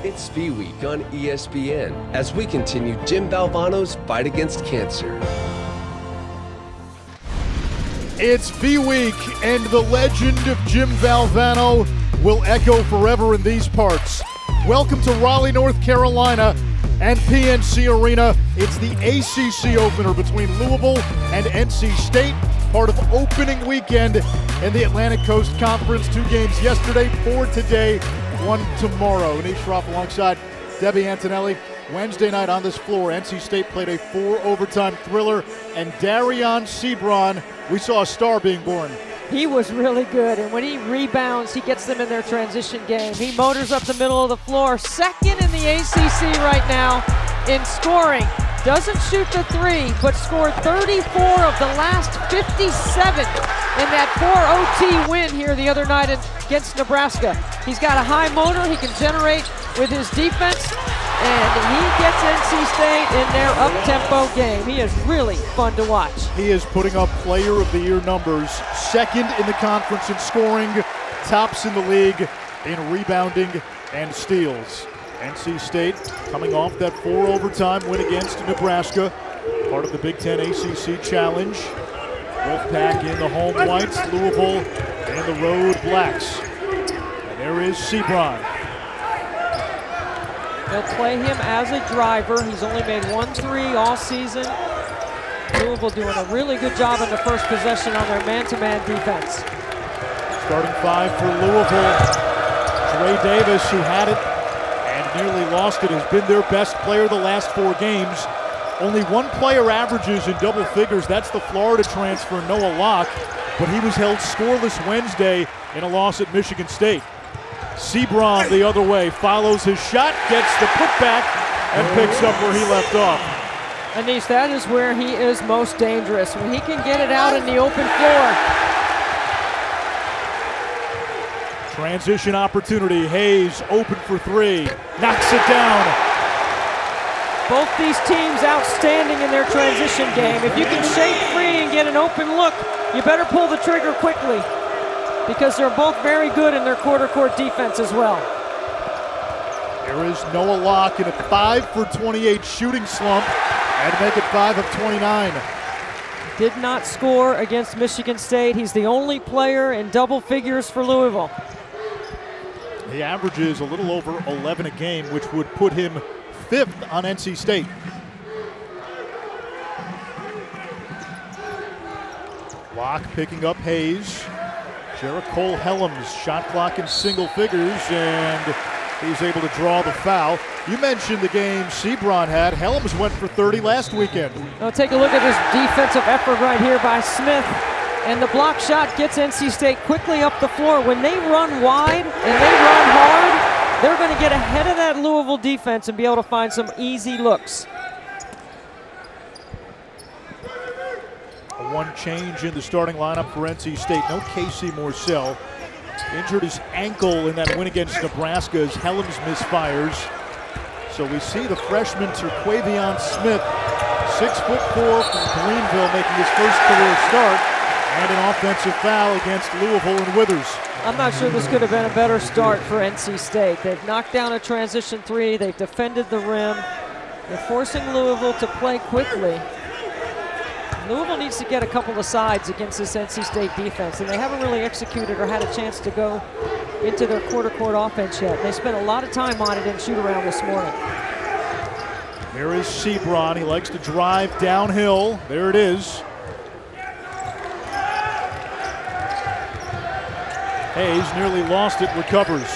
It's Fee Week on ESPN as we continue Jim Valvano's fight against cancer. It's Fee Week, and the legend of Jim Valvano will echo forever in these parts. Welcome to Raleigh, North Carolina and PNC Arena. It's the ACC opener between Louisville and NC State, part of opening weekend in the Atlantic Coast Conference. 2 games yesterday, 4 today, 1 tomorrow. Anish Shroff alongside Debbie Antonelli. Wednesday night on this floor, NC State played a 4-overtime thriller, and Darion Sebron, we saw a star being born. He was really good, and when he rebounds, he gets them in their transition game. He motors up the middle of the floor, second in the ACC right now in scoring. Doesn't shoot the 3, but scored 34 of the last 57 in that 4 OT win here the other night against Nebraska. He's got a high motor, he can generate with his defense, and he gets NC State in their up-tempo game. He is really fun to watch. He is putting up player of the year numbers, second in the conference in scoring, tops in the league in rebounding and steals. NC State coming off that 4-overtime win against Nebraska, part of the Big Ten ACC Challenge. Wolfpack in the home whites, Louisville in the road blacks. And there is Sebron. They'll play him as a driver. He's only made 1 3 all season. Louisville doing a really good job in the first possession on their man-to-man defense. Starting 5 for Louisville. Dre Davis, who had it and nearly lost it, has been their best player the last 4 games. Only 1 player averages in double figures. That's the Florida transfer, Noah Locke, but he was held scoreless Wednesday in a loss at Michigan State. Sebron the other way, follows his shot, gets the putback, and picks up where he left off. Anish, that is where he is most dangerous, when he can get it out in the open floor. Transition opportunity, Hayes open for 3, knocks it down. Both these teams outstanding in their transition game. If you can shake free and get an open look, you better pull the trigger quickly, because they're both very good in their quarter-court defense as well. There is Noah Locke in a 5 for 28 shooting slump and make it 5 of 29. Did not score against Michigan State. He's the only player in double figures for Louisville. He averages a little over 11 a game, which would put him 5th on NC State. Locke picking up Hayes. Jericole Helms, shot clock in single figures, and he's able to draw the foul. You mentioned the game Sebron had. Helms went for 30 last weekend. Now take a look at this defensive effort right here by Smith. And the block shot gets NC State quickly up the floor. When they run wide and they run hard, they're going to get ahead of that Louisville defense and be able to find some easy looks. One change in the starting lineup for NC State. No Casey Morsell. Injured his ankle in that win against Nebraska as Helms misfires. So we see the freshman Terquavion Smith, 6'4" from Greenville, making his first career start, and an offensive foul against Louisville and Withers. I'm not sure this could have been a better start for NC State. They've knocked down a transition 3. They've defended the rim. They're forcing Louisville to play quickly. Louisville needs to get a couple of sides against this NC State defense, and they haven't really executed or had a chance to go into their quarter-court offense yet. They spent a lot of time on it in shoot-around this morning. There is Sebron. He likes to drive downhill. There it is. Hayes nearly lost it, recovers.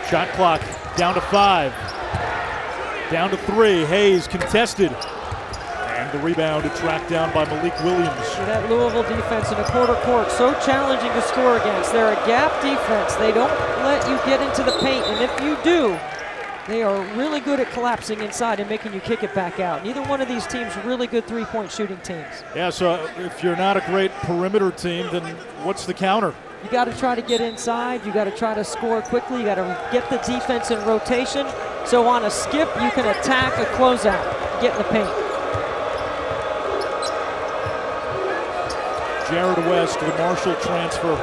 Shot clock down to 5. Down to 3. Hayes contested. And the rebound tracked down by Malik Williams. That Louisville defense in the quarter court, so challenging to score against. They're a gap defense. They don't let you get into the paint, and if you do, they are really good at collapsing inside and making you kick it back out. Neither one of these teams really good three-point shooting teams. Yeah, so if you're not a great perimeter team, then what's the counter? You got to try to get inside. You got to try to score quickly. You got to get the defense in rotation. So on a skip, you can attack a closeout, get in the paint. Jared West, the Marshall transfer.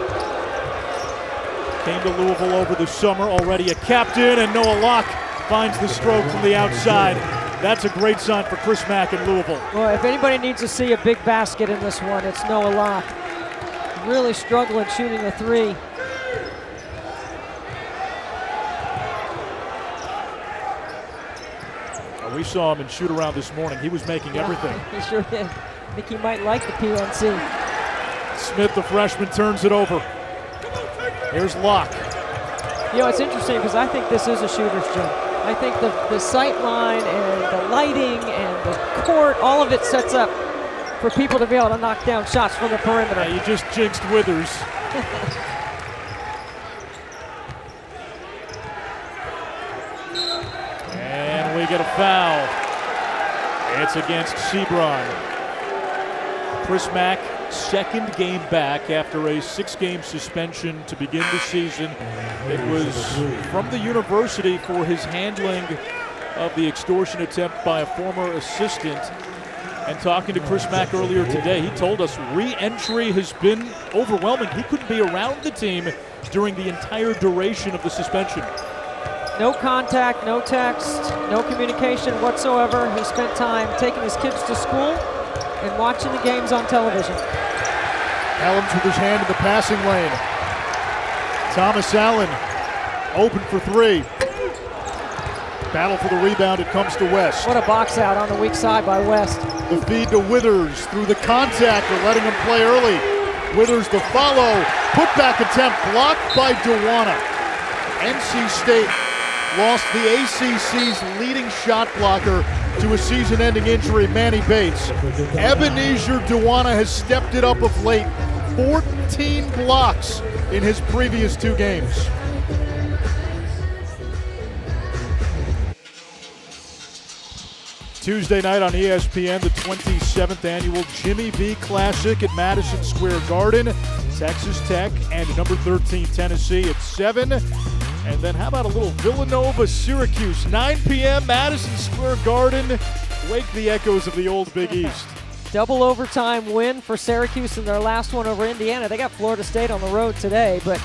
Came to Louisville over the summer, already a captain, and Noah Locke finds the stroke from the outside. That's a great sign for Chris Mack in Louisville. Well, if anybody needs to see a big basket in this one, it's Noah Locke. Really struggling shooting a three. We saw him in shoot-around this morning. He was making everything. He sure did. I think he might like the PNC. Smith, the freshman, turns it over. Here's Locke. You know, it's interesting because I think this is a shooter's gym. I think the sight line and the lighting and the court, all of it sets up for people to be able to knock down shots from the perimeter. You just jinxed Withers. And we get a foul. It's against Sebron. Chris Mack, second game back after a 6-game suspension to begin the season. It was from the university for his handling of the extortion attempt by a former assistant. And talking to Chris Mack earlier today, he told us re-entry has been overwhelming. He couldn't be around the team during the entire duration of the suspension. No contact, no text, no communication whatsoever. He spent time taking his kids to school and watching the games on television. Helms with his hand in the passing lane. Thomas Allen open for three. Battle for the rebound, it comes to West. What a box out on the weak side by West. The feed to Withers through the contact, or letting him play early. Withers the follow, putback attempt blocked by Dewana. NC State lost the ACC's leading shot blocker to a season-ending injury, Manny Bates. Ebenezer Dewana has stepped it up of late. 14 blocks in his previous 2 games. Tuesday night on ESPN, the 27th annual Jimmy V Classic at Madison Square Garden. Texas Tech and number 13 Tennessee at 7. And then how about a little Villanova-Syracuse, 9 p.m., Madison Square Garden. Wake the echoes of the old Big East. Double overtime win for Syracuse in their last one over Indiana. They got Florida State on the road today, but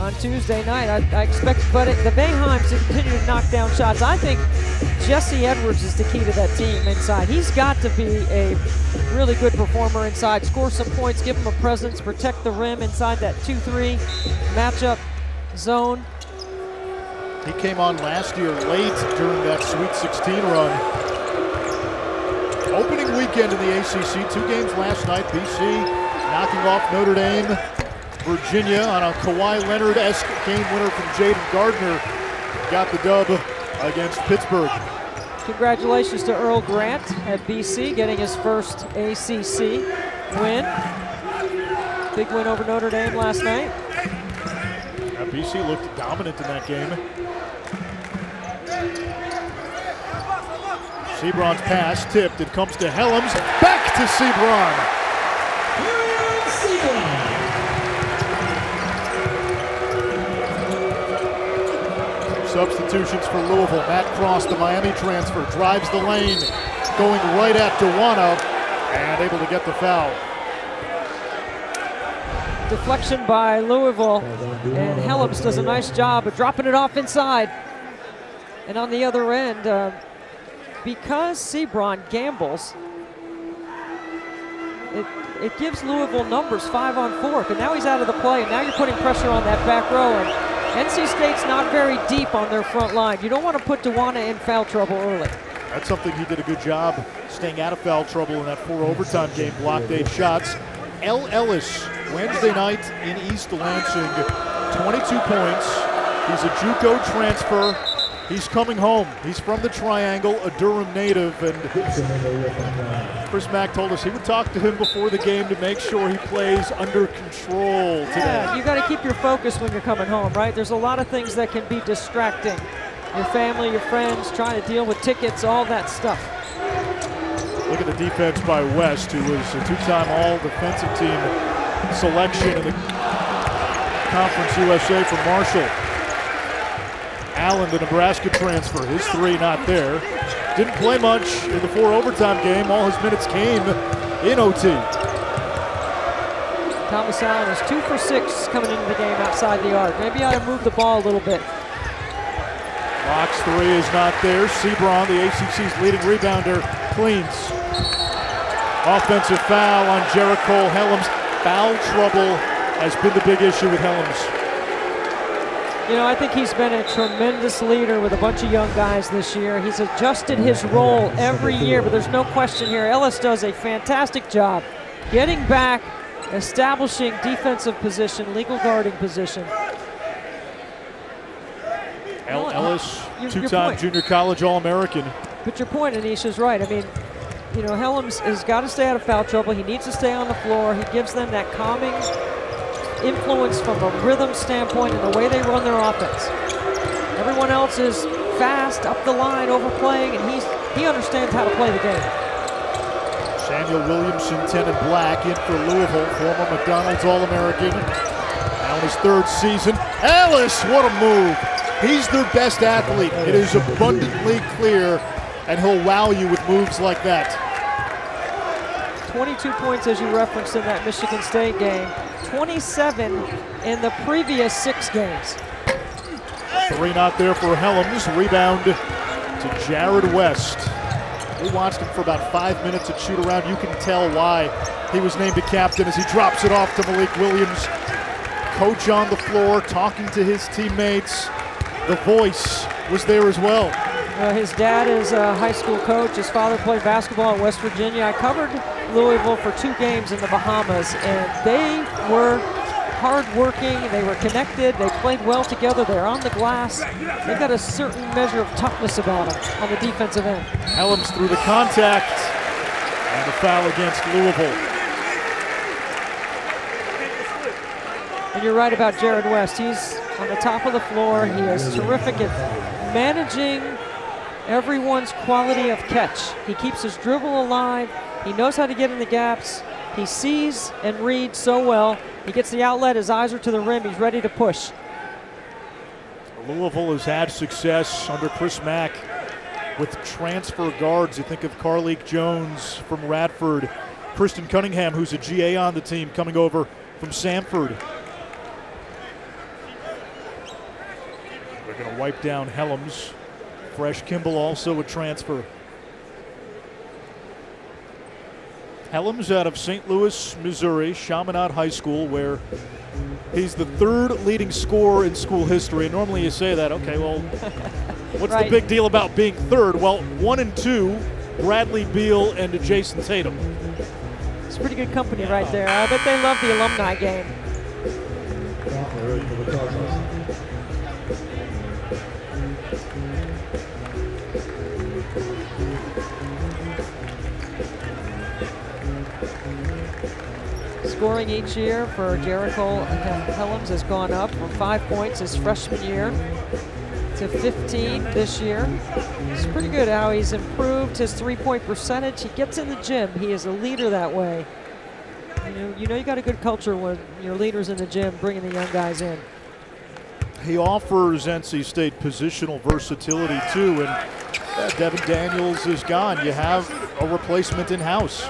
on Tuesday night, I expect the Boeheims to continue to knock down shots. I think Jesse Edwards is the key to that team inside. He's got to be a really good performer inside. Score some points, give him a presence, protect the rim inside that 2-3 matchup zone. He came on last year late during that Sweet 16 run. Opening weekend in the ACC, 2 games last night. BC knocking off Notre Dame. Virginia on a Kawhi Leonard-esque game winner from Jaden Gardner got the dub against Pittsburgh. Congratulations to Earl Grant at BC getting his first ACC win. Big win over Notre Dame last night. BC looked dominant in that game. Sebron's pass tipped. It comes to Helms. Back to Sebron. Substitutions for Louisville. Matt Cross, the Miami transfer, drives the lane, going right at Dewana, and able to get the foul. Deflection by Louisville, and Helms does a nice job of dropping it off inside. And on the other end, because Sebron gambles, it gives Louisville numbers 5 on 4, and now he's out of the play, and now you're putting pressure on that back row. And NC State's not very deep on their front line. You don't want to put Dewana in foul trouble early. That's something he did a good job staying out of foul trouble in that 4 overtime game, blocked 8 shots. L. Ellis, Wednesday night in East Lansing, 22 points. He's a JUCO transfer. He's coming home. He's from the Triangle, a Durham native, and Chris Mack told us he would talk to him before the game to make sure he plays under control today. Yeah, you got to keep your focus when you're coming home, right? There's a lot of things that can be distracting. Your family, your friends, trying to deal with tickets, all that stuff. Look at the defense by West, who was a 2-time all-defensive team selection in the Conference USA for Marshall. Allen, the Nebraska transfer, his 3 not there. Didn't play much in the 4 overtime game. All his minutes came in OT. Thomas Allen is 2 for 6 coming into the game outside the arc. Maybe I ought to move the ball a little bit. Box 3 is not there. Sebron, the ACC's leading rebounder, cleans. Offensive foul on Jericho Helms. Foul trouble has been the big issue with Helms. You know, I think he's been a tremendous leader with a bunch of young guys this year. He's adjusted his role every year, but there's no question here. Ellis does a fantastic job getting back, establishing defensive position, legal guarding position. Ellis, two-time junior college All-American. But your point, Anish, is right. I mean, you know, Helms has got to stay out of foul trouble. He needs to stay on the floor. He gives them that calming influence from a rhythm standpoint and the way they run their offense. Everyone else is fast, up the line, overplaying, and he understands how to play the game. Samuel Williamson, 10 and black, in for Louisville, former McDonald's All-American. Now in his 3rd season. Ellis, what a move. He's their best athlete. It is abundantly clear, and he'll wow you with moves like that. 22 points, as you referenced, in that Michigan State game. 27 in the previous 6 games. 3 not there for Helms. Rebound to Jared West. We watched him for about 5 minutes at shoot around. You can tell why he was named a captain as he drops it off to Malik Williams. Coach on the floor, talking to his teammates. The voice was there as well. His dad is a high school coach. His father played basketball at West Virginia. I covered Louisville for 2 games in the Bahamas, and they were hard-working. They were connected. They played well together. They're on the glass. They've got a certain measure of toughness about them on the defensive end. Helms through the contact, and a foul against Louisville. And you're right about Jared West. He's on the top of the floor. He is terrific at managing everyone's quality of catch. He keeps his dribble alive. He knows how to get in the gaps. He sees and reads so well. He gets the outlet. His eyes are to the rim. He's ready to push. Louisville has had success under Chris Mack with transfer guards. You think of Carleek Jones from Radford, Kristen Cunningham, who's a GA on the team, coming over from Samford. They're going to wipe down Helms. Fresh Kimball, also a transfer. Helms out of St. Louis, Missouri, Chaminade High School, where he's the 3rd leading scorer in school history. And normally you say that, okay, well, what's right. The big deal about being 3rd? Well, 1 and 2, Bradley Beal and Jason Tatum. It's pretty good company right there. I bet they love the alumni game. Scoring each year for Jericho Helms has gone up from 5 points his freshman year to 15 this year. It's pretty good how he's improved his 3-point percentage. He gets in the gym. He is a leader that way. You know you got a good culture when your leaders in the gym bringing the young guys in. He offers NC State positional versatility too, and Devin Daniels is gone. You have a replacement in-house.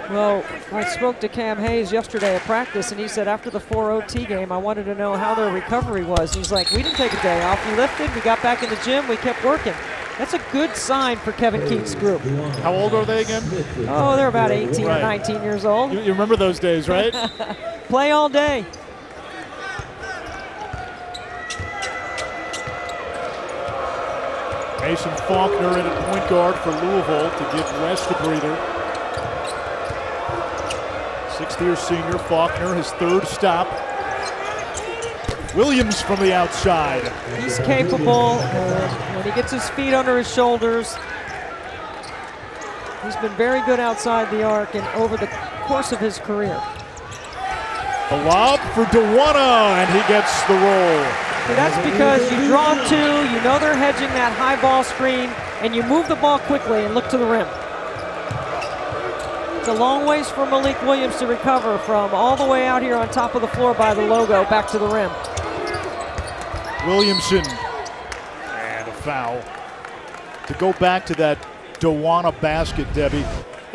Well, I spoke to Cam Hayes yesterday at practice, and he said after the 4 OT game, I wanted to know how their recovery was. He's like, we didn't take a day off. We lifted, we got back in the gym, we kept working. That's a good sign for Kevin Keate's group. How old are they again? Oh, they're about 18 or 19 years old. You remember those days, right? Play all day. Mason Faulkner in at point guard for Louisville to give West a breather. 6th-year senior Faulkner, his 3rd stop. Williams from the outside. He's capable. When he gets his feet under his shoulders, he's been very good outside the arc and over the course of his career. The lob for Dewana, and he gets the roll. See, that's because you draw 2, you know they're hedging that high ball screen, and you move the ball quickly and look to the rim. It's a long ways for Malik Williams to recover from all the way out here on top of the floor by the logo back to the rim. Williamson, and a foul. To go back to that Dewana basket, Debbie,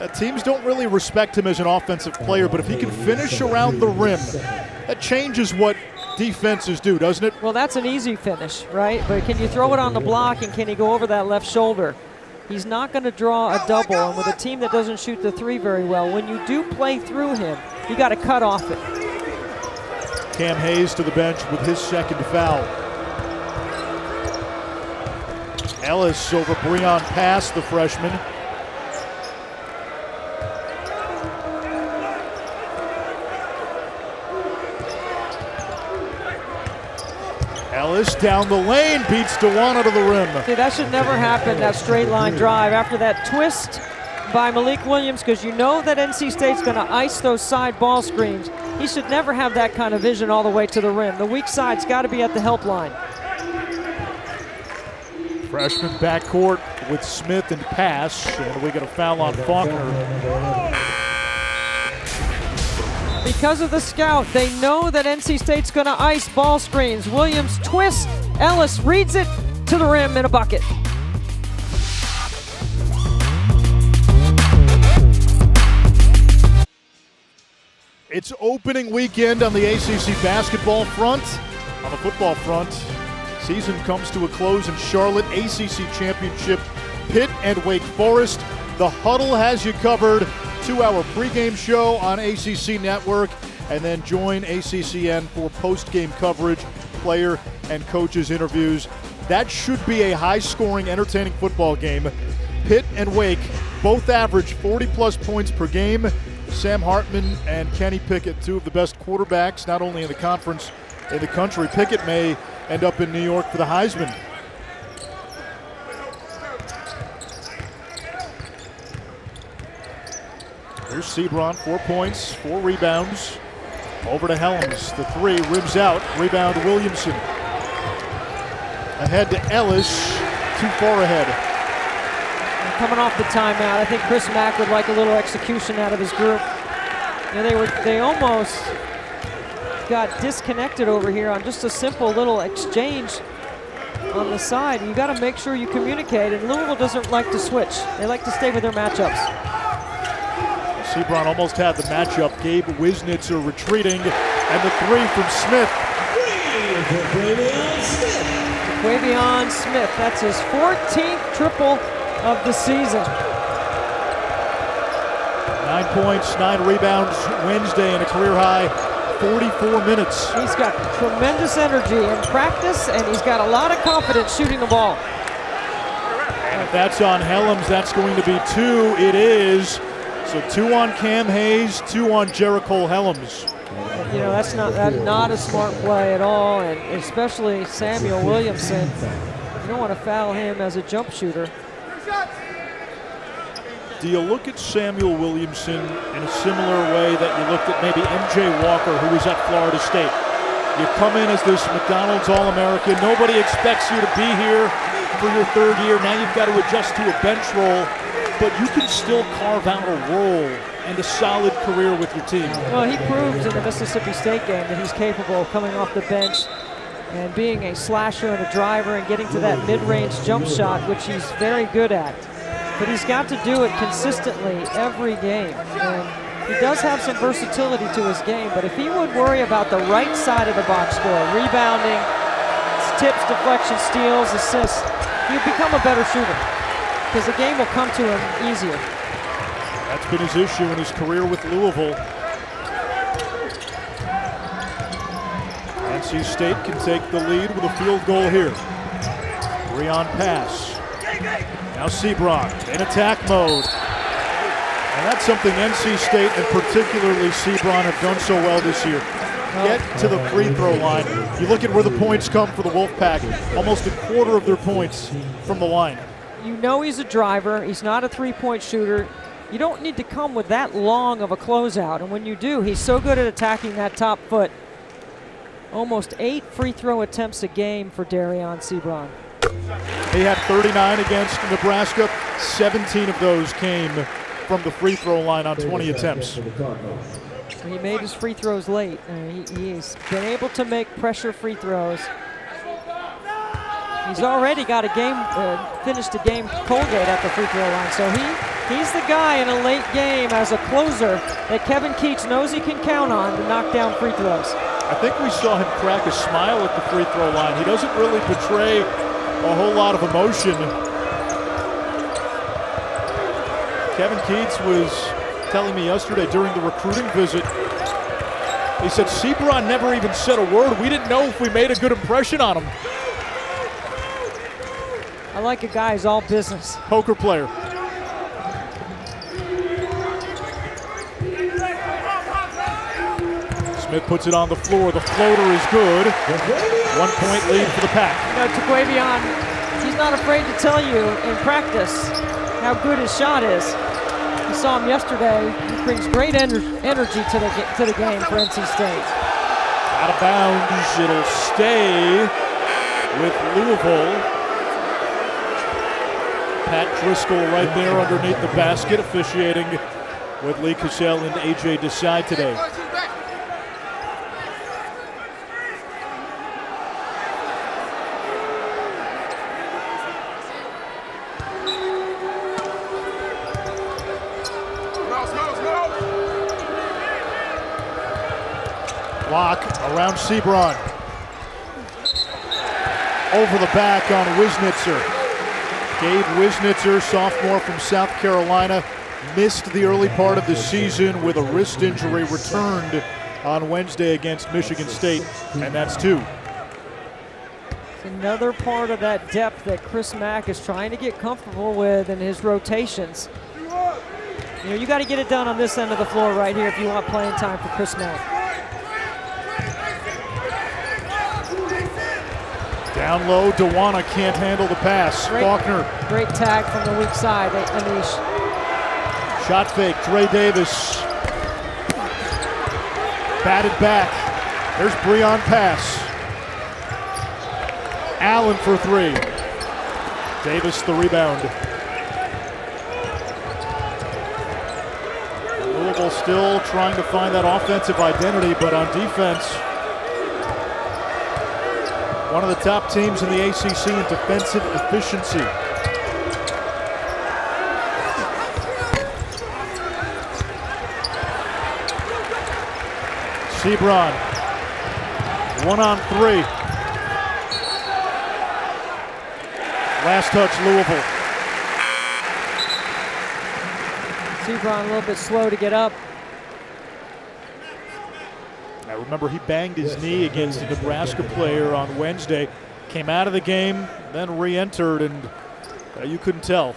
Teams don't really respect him as an offensive player, but if he can finish around the rim, that changes what defenses do, doesn't it? Well, that's an easy finish, right? But can you throw it on the block, and can he go over that left shoulder? He's not going to draw a double, and with a team that doesn't shoot the three very well, when you do play through him, you got to cut off it. Cam Hayes to the bench with his second foul. Ellis over Breon Pass, the freshman. Ellis down the lane, beats DeJuan out of the rim. See, that should never happen, that straight line drive. After that twist by Malik Williams, because you know that NC State's going to ice those side ball screens, he should never have that kind of vision all the way to the rim. The weak side's got to be at the help line. Freshman backcourt with Smith and Pass, and we got a foul on Faulkner. Because of the scout, they know that NC State's going to ice ball screens. Williams twists, Ellis reads it to the rim in a bucket. It's opening weekend on the ACC basketball front. On the football front, season comes to a close in Charlotte. ACC championship, Pitt and Wake Forest. The Huddle has you covered. 2-hour pregame show on ACC Network, and then join ACCN for post-game coverage, player and coaches interviews. That should be a high-scoring, entertaining football game. Pitt and Wake both average 40-plus points per game. Sam Hartman and Kenny Pickett, two of the best quarterbacks, not only in the conference, in the country. Pickett may end up in New York for the Heisman. Here's Sebron, 4 points, 4 rebounds. Over to Helms, the three, rims out, rebound Williamson. Ahead to Ellis, too far ahead. And coming off the timeout, I think Chris Mack would like a little execution out of his group. You know, they almost got disconnected over here on just a simple little exchange on the side. You got to make sure you communicate, and Louisville doesn't like to switch. They like to stay with their matchups. Sebron almost had the matchup. Gabe Wisnitzer retreating, and the three from Smith. Quavion Smith, that's his 14th triple of the season. 9 points, 9 rebounds Wednesday, and a career high 44 minutes. He's got tremendous energy in practice, and he's got a lot of confidence shooting the ball. And if that's on Helms, that's going to be 2. It is. So 2 on Cam Hayes, 2 on Jericho Helms. You know, that's not a smart play at all, and especially Samuel Williamson. You don't want to foul him as a jump shooter. Do you look at Samuel Williamson in a similar way that you looked at maybe MJ Walker, who was at Florida State? You come in as this McDonald's All-American. Nobody expects you to be here for your 3rd year. Now you've got to adjust to a bench role, but you can still carve out a role and a solid career with your team. Well, he proved in the Mississippi State game that he's capable of coming off the bench and being a slasher and a driver and getting to that mid-range jump shot, which he's very good at. But he's got to do it consistently every game. And he does have some versatility to his game, but if he would worry about the right side of the box score, rebounding, tips, deflection, steals, assists, he'd become a better shooter because the game will come to him easier. That's been his issue in his career with Louisville. NC State can take the lead with a field goal here. Breon Pass. Now Sebron in attack mode. And that's something NC State and particularly Sebron have done so well this year. Get to the free throw line. You look at where the points come for the Wolfpack. Almost a quarter of their points from the line. You know he's a driver. He's not a three-point shooter. You don't need to come with that long of a closeout. And when you do, he's so good at attacking that top foot. Almost 8 free throw attempts a game for Darion Sebron. He had 39 against Nebraska. 17 of those came from the free throw line on 20 attempts. He made his free throws late. He's been able to make pressure free throws. He's already got a game, finished a game Colgate at the free throw line, so He's the guy in a late game as a closer that Kevin Keats knows he can count on to knock down free throws. I think we saw him crack a smile at the free throw line. He doesn't really portray a whole lot of emotion. Kevin Keats was telling me yesterday during the recruiting visit, he said Sebron never even said a word. We didn't know if we made a good impression on him. I like a guy who's all business. Poker player. Smith puts it on the floor. The floater is good. 1 point lead for the Pack. You know, Taquavion, he's not afraid to tell you in practice how good his shot is. You saw him yesterday. He brings great energy to the game for NC State. Out of bounds. It'll stay with Louisville. Pat Driscoll right there underneath the basket, officiating with Lee Cassell and A.J. Desai today. Block around Sebron. Over the back on Wisnitzer. Gabe Wisnitzer, sophomore from South Carolina, missed the early part of the season with a wrist injury, returned on Wednesday against Michigan State, and that's 2. It's another part of that depth that Chris Mack is trying to get comfortable with in his rotations. You know, you got to get it done on this end of the floor right here if you want playing time for Chris Mack. Down low, Dewana can't handle the pass. Faulkner. Great tag from the weak side, Anish. Shot fake, Dre Davis. Batted back. There's Breon pass. Allen for 3. Davis the rebound. Louisville still trying to find that offensive identity, but on defense, one of the top teams in the ACC in defensive efficiency. Sebron, 1-on-3. Last touch, Louisville. Sebron a little bit slow to get up. I remember he banged his knee against a Nebraska player on Wednesday, came out of the game, then re-entered, and you couldn't tell.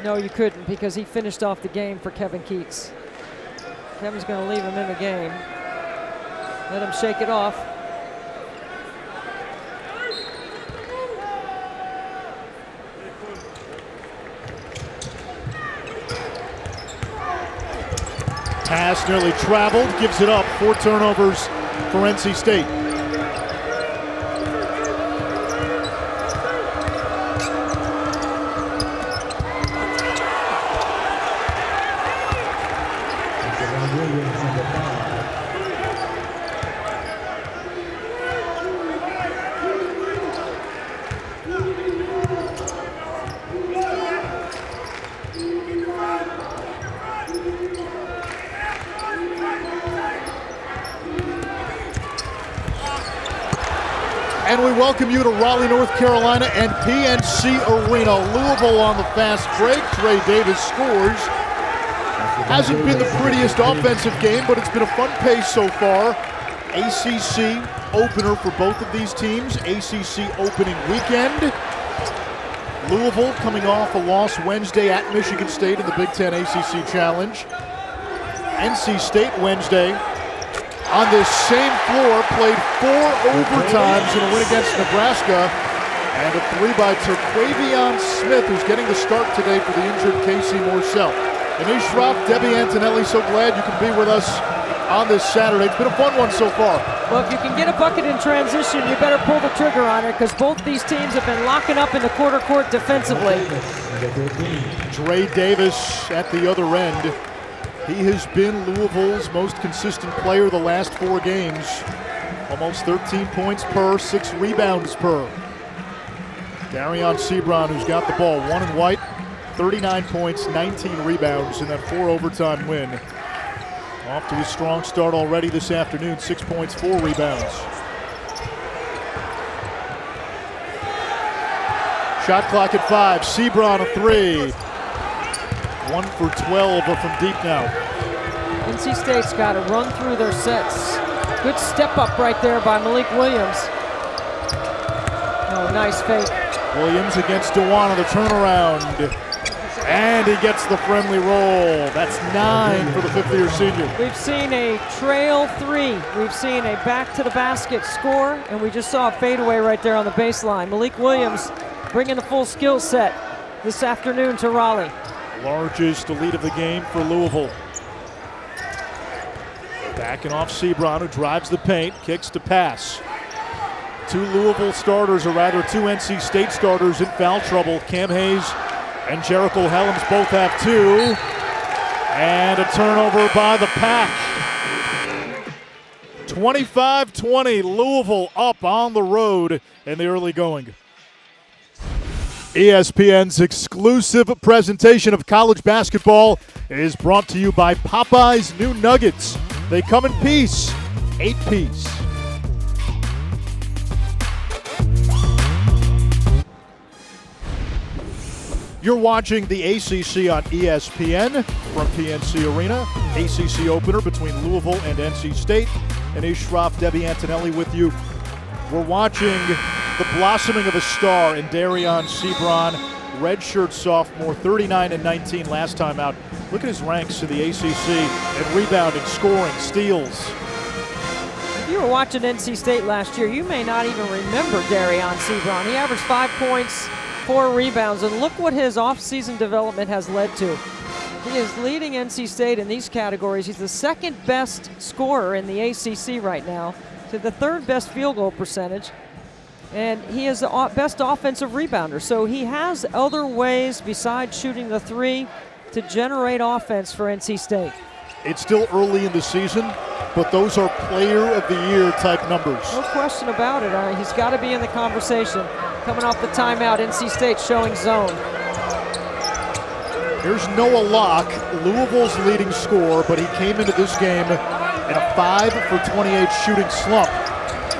No, you couldn't, because he finished off the game for Kevin Keats. Kevin's going to leave him in the game. Let him shake it off. Pass nearly traveled, gives it up. 4 turnovers for NC State. And we welcome you to Raleigh, North Carolina and PNC Arena. Louisville on the fast break. Dre Davis scores. Hasn't been the prettiest offensive game, but it's been a fun pace so far. ACC opener for both of these teams. ACC opening weekend. Louisville coming off a loss Wednesday at Michigan State in the Big Ten ACC Challenge. NC State Wednesday on this same floor played 4 overtimes in a win against Nebraska, and a 3 by Taquavion Smith, who's getting the start today for the injured Casey Morsell. Anish Shroff, Debbie Antonelli, so glad you can be with us on this Saturday. It's been a fun one so far. Well, if you can get a bucket in transition, you better pull the trigger on it, because both these teams have been locking up in the quarter court defensively. Dre Davis at the other end. He has been Louisville's most consistent player the last 4 games. Almost 13 points per, 6 rebounds per. Darion Sebron, who's got the ball, 1 and white. 39 points, 19 rebounds in that 4-overtime win. Off to a strong start already this afternoon, 6 points, 4 rebounds. Shot clock at 5, Sebron a 3. 1 for 12 from deep now. NC State's got to run through their sets. Good step up right there by Malik Williams. Oh, nice fake. Williams against Dewan on the turnaround. And he gets the friendly roll. That's 9 for the fifth-year senior. We've seen a trail 3. We've seen a back-to-the-basket score, and we just saw a fadeaway right there on the baseline. Malik Williams bringing the full skill set this afternoon to Raleigh. Largest lead of the game for Louisville. Backing off Sebron, who drives the paint, kicks to pass. 2 Louisville starters, or rather 2 NC State starters in foul trouble. Cam Hayes and Jericho Helms both have 2. And a turnover by the Pack. 25-20, Louisville up on the road in the early going. ESPN's exclusive presentation of college basketball is brought to you by Popeye's New Nuggets. They come in piece, 8-piece. You're watching the ACC on ESPN from PNC Arena. ACC opener between Louisville and NC State. And Ishraff, Debbie Antonelli with you. We're watching the blossoming of a star in Darion Sebron, redshirt sophomore, 39 and 19 last time out. Look at his ranks in the ACC and rebounding, scoring, steals. If you were watching NC State last year, you may not even remember Darion Sebron. He averaged 5 points, 4 rebounds, and look what his offseason development has led to. He is leading NC State in these categories. He's the second best scorer in the ACC right now, to the 3rd best field goal percentage, and he is the best offensive rebounder. So he has other ways besides shooting the 3 to generate offense for NC State. It's still early in the season, but those are player of the year type numbers. No question about it. He's got to be in the conversation. Coming off the timeout, NC State showing zone. Here's Noah Locke, Louisville's leading scorer, but he came into this game in a 5 for 28 shooting slump.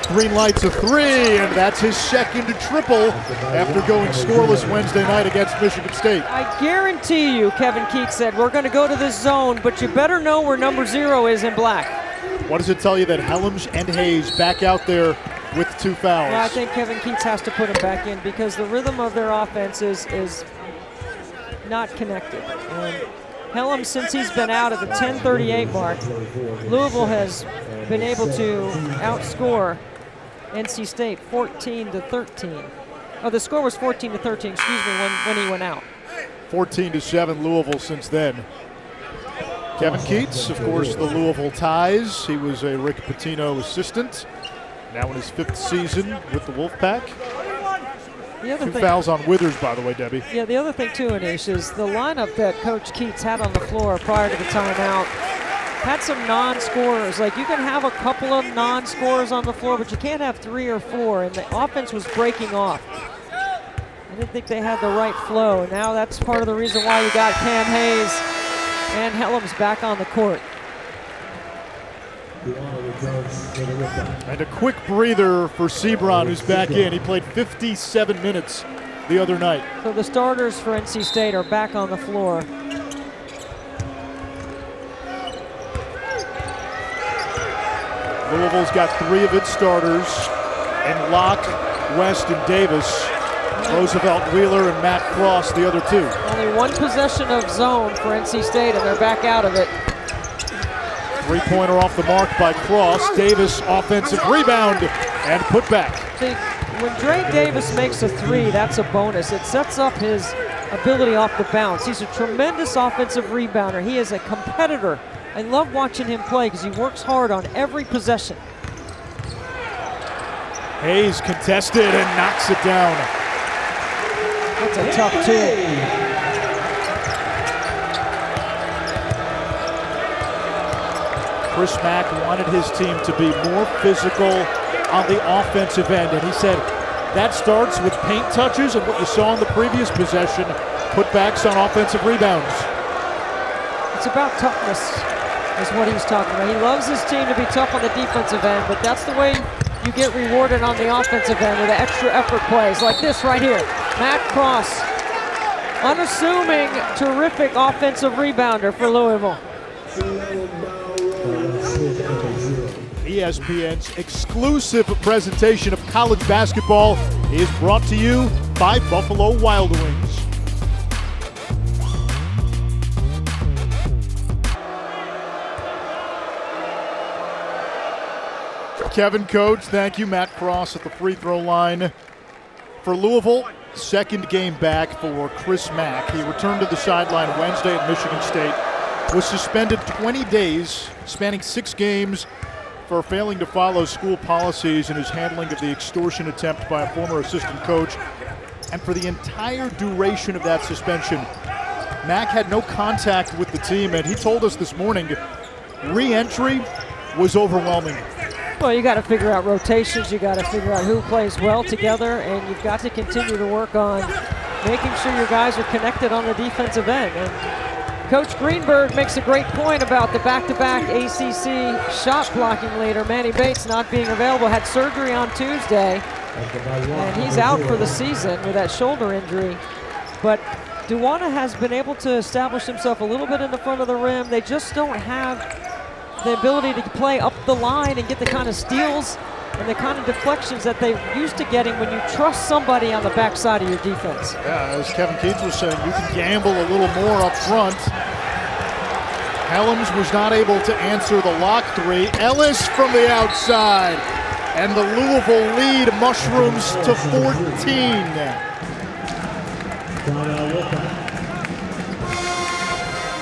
Green lights a 3, and that's his second triple after going scoreless Wednesday night against Michigan State. I guarantee you, Kevin Keats said, we're going to go to this zone, but you better know where number 0 is in black. What does it tell you that Helms and Hayes back out there with 2 fouls? Yeah, I think Kevin Keats has to put him back in because the rhythm of their offense is not connected. And Helms, since he's been out at the 10:38 mark, Louisville has been able to outscore NC State 14-13. Oh, the score was 14-13, excuse me, when he went out. 14-7 Louisville since then. Kevin Keats, of course, the Louisville Ties. He was a Rick Pitino assistant. Now in his 5th season with the Wolfpack. The other 2 thing, fouls on Withers, by the way, Debbie. Yeah, the other thing too, Anish, is the lineup that Coach Keats had on the floor prior to the timeout had some non-scorers. Like, you can have a couple of non-scorers on the floor, but you can't have 3 or 4, and the offense was breaking off. I didn't think they had the right flow, and now that's part of the reason why you got Cam Hayes and Helms back on the court. And a quick breather for Sebron, who's back in. He played 57 minutes the other night. So the starters for NC State are back on the floor. Louisville's got 3 of its starters, and Locke, West, and Davis. Roosevelt, Wheeler, and Matt Cross, the other 2. Only 1 possession of zone for NC State, and they're back out of it. 3-pointer off the mark by Cross. Davis, offensive rebound, and put back. See, when Dre Davis makes a 3, that's a bonus. It sets up his ability off the bounce. He's a tremendous offensive rebounder. He is a competitor. I love watching him play because he works hard on every possession. Hayes contested and knocks it down. That's a tough 2. Chris Mack wanted his team to be more physical on the offensive end, and he said that starts with paint touches and what you saw in the previous possession, putbacks on offensive rebounds. It's about toughness, is what he's talking about. He loves his team to be tough on the defensive end, but that's the way you get rewarded on the offensive end with the extra effort plays like this right here. Matt Cross, unassuming, terrific offensive rebounder for Louisville. ESPN's exclusive presentation of college basketball is brought to you by Buffalo Wild Wings. Kevin Coates, thank you. Matt Cross at the free throw line for Louisville. Second game back for Chris Mack. He returned to the sideline Wednesday at Michigan State. Was suspended 20 days, spanning 6 games, for failing to follow school policies in his handling of the extortion attempt by a former assistant coach. And for the entire duration of that suspension, Mack had no contact with the team, and he told us this morning re-entry was overwhelming. Well, you got to figure out rotations, you got to figure out who plays well together, and you've got to continue to work on making sure your guys are connected on the defensive end. And Coach Greenberg makes a great point about the back-to-back ACC shot blocking leader, Manny Bates, not being available. Had surgery on Tuesday, and he's out for the season with that shoulder injury. But Duwana has been able to establish himself a little bit in the front of the rim. They just don't have the ability to play up the line and get the kind of steals and the kind of deflections that they're used to getting when you trust somebody on the backside of your defense. Yeah, as Kevin Keats was saying, you can gamble a little more up front. Helms was not able to answer the lock three. Ellis from the outside. And the Louisville lead mushrooms to 14.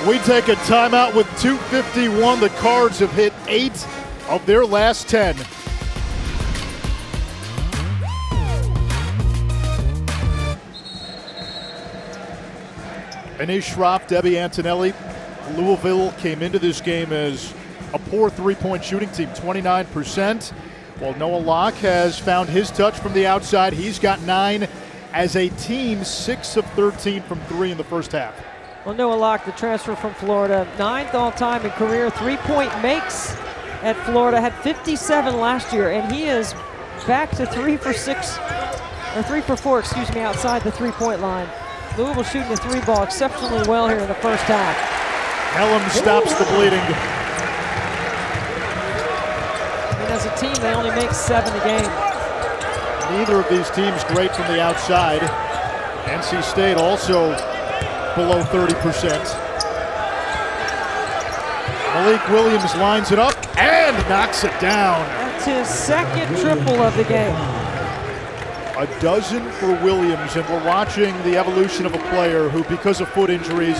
We take a timeout with 2:51. The Cards have hit 8 of their last 10. Anish Shroff, Debbie Antonelli. Louisville came into this game as a poor three-point shooting team, 29%. While Noah Locke has found his touch from the outside. He's got 9 as a team, 6 of 13 from 3 in the first half. Well, Noah Locke, the transfer from Florida, 9th all-time in career three-point makes at Florida, had 57 last year, and he is back to 3 for 4, outside the three-point line. Louisville shooting the 3 ball exceptionally well here in the first half. Helms stops the bleeding. And as a team, they only make 7 a game. Neither of these teams great from the outside. NC State also below 30%. Malik Williams lines it up and knocks it down. That's his second triple of the game. A dozen for Williams, and we're watching the evolution of a player who, because of foot injuries,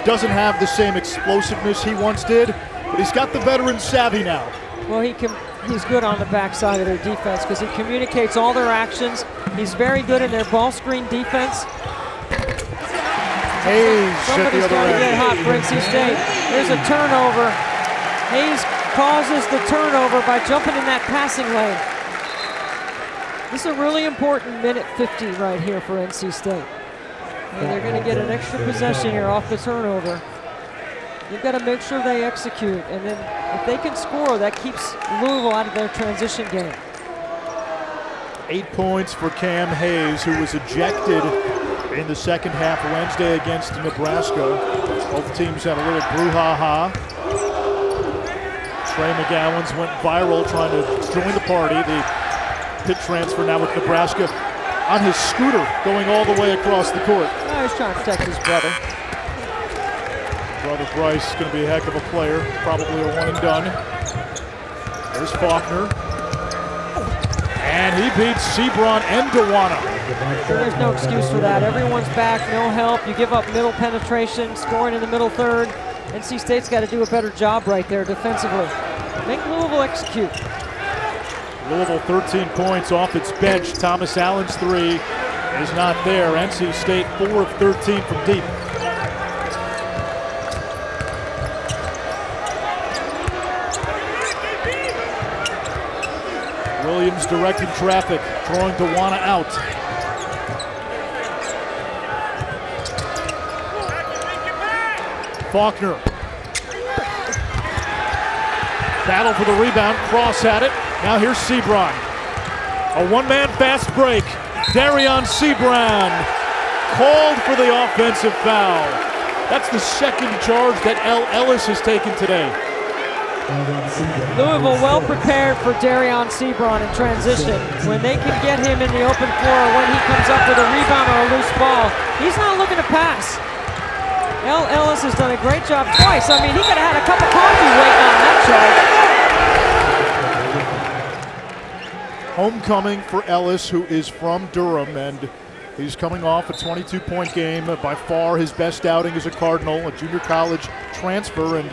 doesn't have the same explosiveness he once did, but he's got the veteran savvy now. Well, he's good on the backside of their defense because he communicates all their actions. He's very good in their ball screen defense. Hayes at the other Somebody's got to get end. hot for NC State. There's a turnover. Hayes causes the turnover by jumping in that passing lane. This is a really important minute 50 right here for NC State. And they're going to get an extra possession here off the turnover. You've got to make sure they execute, and then if they can score, that keeps Louisville out of their transition game. 8 points for Cam Hayes, who was ejected in the second half Wednesday against Nebraska. Both teams had a little brouhaha. Trey McGowan's went viral trying to join the party. The pit transfer now with Nebraska on his scooter going all the way across the court. He's trying to protect his brother. Brother Bryce is going to be a heck of a player, probably a one and done. There's Faulkner. And he beats Sebron and Duwana. There's no excuse for that. Everyone's back, no help. You give up middle penetration, scoring in the middle third. NC State's got to do a better job right there defensively. Make Louisville execute. Louisville 13 points off its bench. Thomas Allen's 3 is not there. NC State 4 of 13 from deep. Williams directing traffic, throwing Duwana out. Faulkner. Battle for the rebound, Cross had it. Now here's Sebron. A one-man fast break. Darion Sebron called for the offensive foul. That's the second charge that Ellis has taken today. Louisville well prepared for Darion Sebron in transition. When they can get him in the open floor, when he comes up with a rebound or a loose ball, he's not looking to pass. Ellis has done a great job twice. I mean, he could have had a cup of coffee waiting on that charge. Homecoming for Ellis, who is from Durham, and he's coming off a 22-point game, by far his best outing as a Cardinal, a junior college transfer, and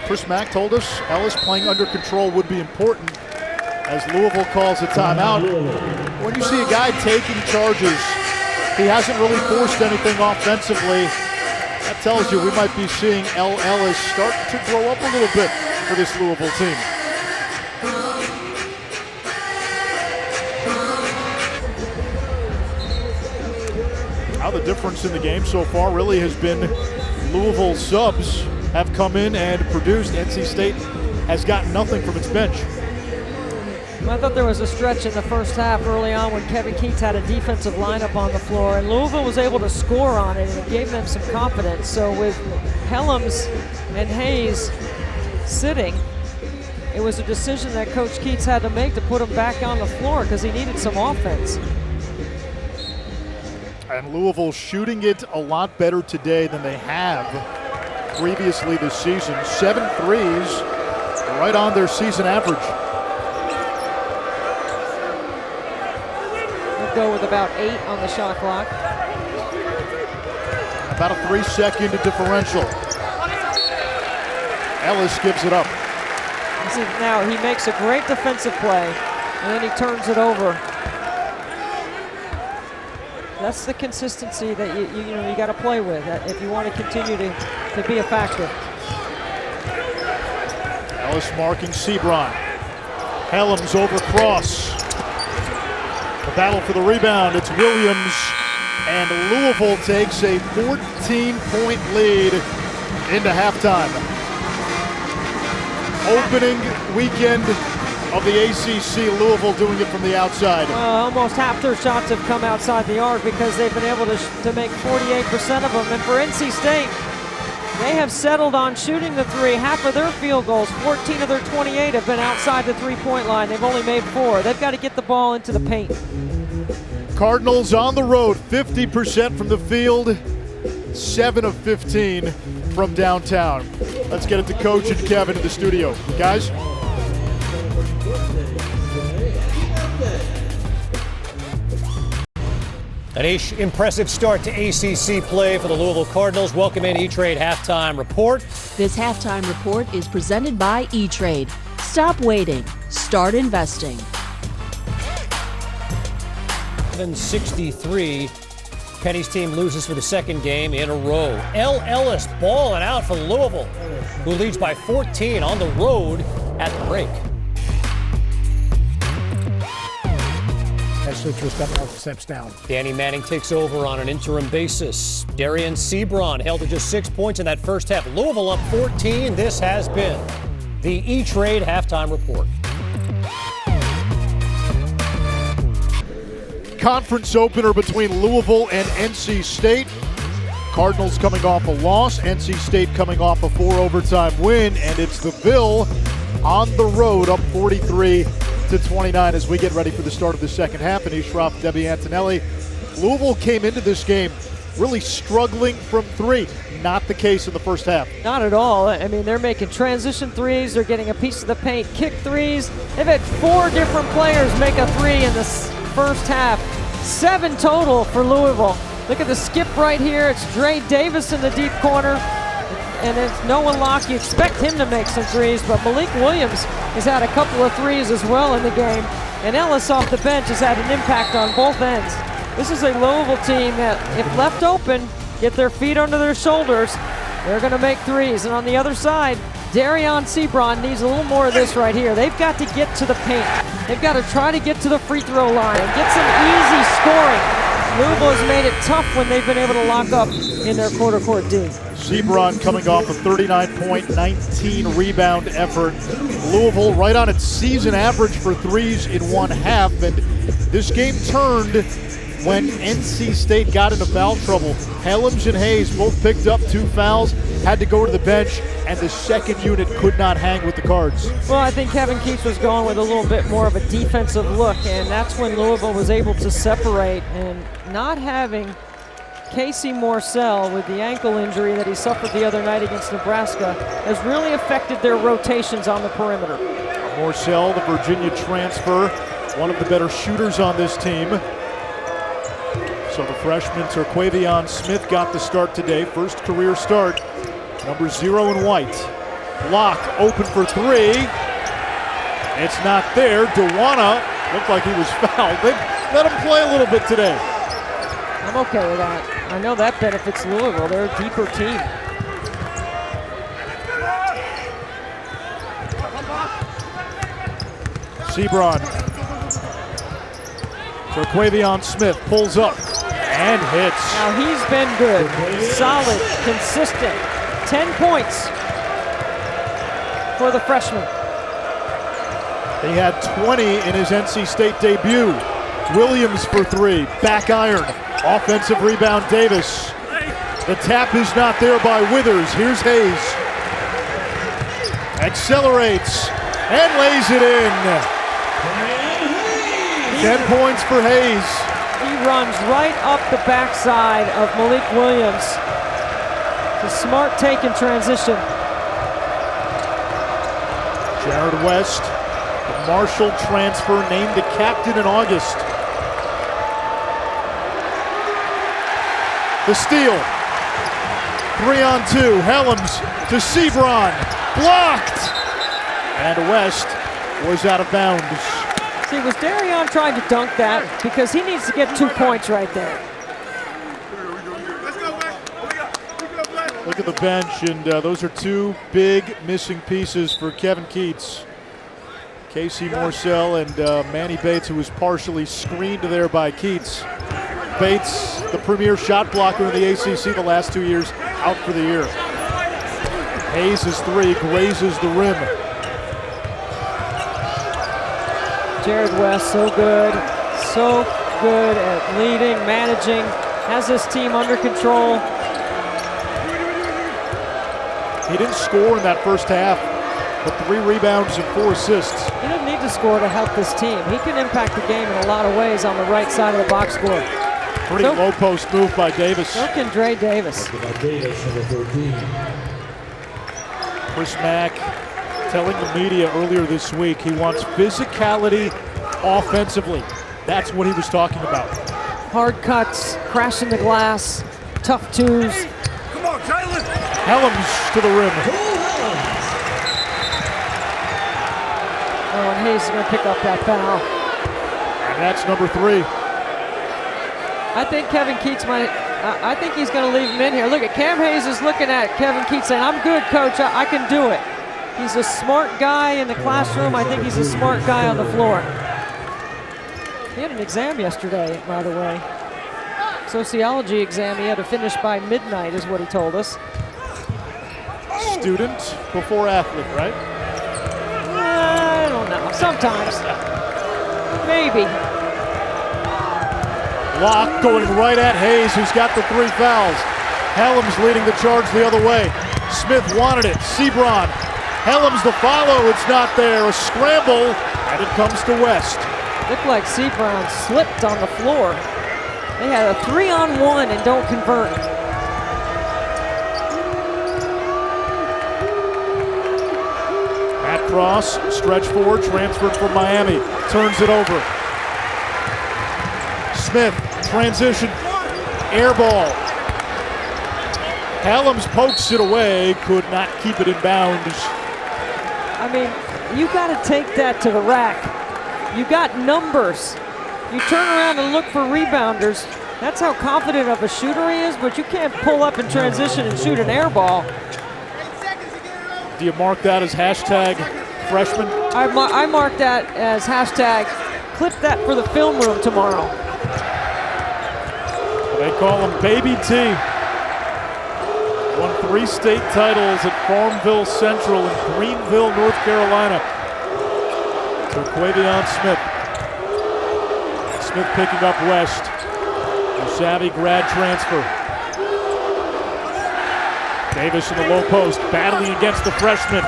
Chris Mack told us Ellis playing under control would be important as Louisville calls a timeout. When you see a guy taking charges, he hasn't really forced anything offensively. That tells you we might be seeing Ellis start to grow up a little bit for this Louisville team. Now the difference in the game so far really has been Louisville subs have come in and produced. NC State has gotten nothing from its bench. I thought there was a stretch in the first half early on when Kevin Keats had a defensive lineup on the floor, and Louisville was able to score on it, and it gave them some confidence. So with Helms and Hayes sitting, it was a decision that Coach Keats had to make to put him back on the floor because he needed some offense. And Louisville shooting it a lot better today than they have previously this season. 7 threes, right on their season average. We'll go with about 8 on the shot clock. About a 3-second differential. Ellis gives it up. See, now he makes a great defensive play, and then he turns it over. That's the consistency that you got to play with if you want to continue to be a factor. Ellis marking Sebron. Helms over Cross. The battle for the rebound. It's Williams, and Louisville takes a 14-point lead into halftime. Opening weekend of the ACC, Louisville doing it from the outside. Almost half their shots have come outside the arc because they've been able to make 48% of them. And for NC State, they have settled on shooting the three. Half of their field goals, 14 of their 28, have been outside the three-point line. They've only made 4. They've got to get the ball into the paint. Cardinals on the road, 50% from the field, 7 of 15 from downtown. Let's get it to Coach and Kevin in the studio. Guys? An impressive start to ACC play for the Louisville Cardinals. Welcome in E-Trade Halftime Report. This halftime report is presented by E-Trade. Stop waiting. Start investing. 7-63. Penny's team loses for the second game in a row. Ellis balling out for Louisville, who leads by 14 on the road at the break. Steps down. Danny Manning takes over on an interim basis. Darion Sebron held to just 6 points in that first half. Louisville up 14. This has been the E-Trade Halftime Report. Conference opener between Louisville and NC State. Cardinals coming off a loss, NC State coming off a 4-overtime win, and it's the Ville on the road up 43-29 as we get ready for the start of the second half. Anish Shroff, Debbie Antonelli. Louisville came into this game really struggling from 3. Not the case in the first half. Not at all. I mean, they're making transition threes. They're getting a piece of the paint, kick threes. They've had 4 different players make a 3 in this first half. 7 total for Louisville. Look at the skip right here. It's Dre Davis in the deep corner. And it's Noah Locke. You expect him to make some threes, but Malik Williams has had a couple of threes as well in the game. And Ellis off the bench has had an impact on both ends. This is a Louisville team that, if left open, get their feet under their shoulders, they're going to make threes. And on the other side, Darion Sebron needs a little more of this right here. They've got to get to the paint. They've got to try to get to the free throw line and get some easy scoring. Louisville has made it tough when they've been able to lock up in their quarter-court D. Sebron coming off a 39-point, 19-rebound effort. Louisville right on its season average for threes in one half, and this game turned when NC State got into foul trouble. Helms and Hayes both picked up 2 fouls, had to go to the bench, and the second unit could not hang with the Cards. Well, I think Kevin Keats was going with a little bit more of a defensive look, and that's when Louisville was able to separate, and not having Casey Morsell with the ankle injury that he suffered the other night against Nebraska has really affected their rotations on the perimeter. Morsell, the Virginia transfer, one of the better shooters on this team. So the freshman Terquavion Smith got the start today, first career start. Number 0 in white. Block open for 3. It's not there. Dewana looked like he was fouled. They let him play a little bit today. I'm okay with that. I know that benefits Louisville. They're a deeper team. Sebron. Terquavion Smith pulls up and hits. Now he's been good, solid, consistent. 10 points for the freshman. He had 20 in his NC State debut. Williams for 3, back iron. Offensive rebound, Davis. The tap is not there by Withers. Here's Hayes. Accelerates and lays it in. 10 points for Hayes. He runs right up the backside of Malik Williams. It's a smart take in transition. Jared West, the Marshall transfer, named the captain in August. The steal. 3-on-2. Helms to Sebron. Blocked. And West was out of bounds. See, was Darion trying to dunk that? Because he needs to get 2 points right there. Look at the bench, and those are 2 big missing pieces for Kevin Keats. Casey Morsell and Manny Bates, who was partially screened there by Keats. Bates, the premier shot blocker in the ACC the last 2 years, out for the year. Hayes' 3 grazes the rim. Jared West, so good at leading, managing, has this team under control. He didn't score in that first half, but 3 rebounds and 4 assists. He doesn't need to score to help this team. He can impact the game in a lot of ways on the right side of the box score. Pretty low post move by Davis. So can Dre Davis. Chris Mack telling the media earlier this week he wants physicality offensively. That's what he was talking about. Hard cuts, crashing the glass, tough twos. Come on, Jalen! Helms to the rim. Oh, and Hayes is going to pick up that foul. And that's number 3. I think Kevin Keats might, I think he's going to leave him in here. Look at Cam Hayes is looking at Kevin Keats saying, I'm good, coach, I can do it. He's a smart guy in the classroom. I think he's a smart guy on the floor. He had an exam yesterday, by the way. Sociology exam. He had to finish by midnight is what he told us. Student before athlete, right? I don't know. Sometimes. Maybe. Locke going right at Hayes, who's got the 3 fouls. Helms leading the charge the other way. Smith wanted it. Sebron. Helms the follow. It's not there. A scramble, and it comes to West. Looked like Sebron slipped on the floor. They had a 3-on-1 and don't convert. Matt Cross, stretch forward, transferred from Miami. Turns it over. Smith, transition, air ball. Helms pokes it away, could not keep it in bounds. I mean, you got to take that to the rack. You got numbers. You turn around and look for rebounders. That's how confident of a shooter he is, but you can't pull up in transition and shoot an air ball. Do you mark that as hashtag freshman? I mark that as hashtag clip that for the film room tomorrow. They call him Baby T. Won 3 state titles at Farmville Central in Greenville, North Carolina. To Quavion Smith. Smith picking up West. A savvy grad transfer. Davis in the low post, battling against the freshman.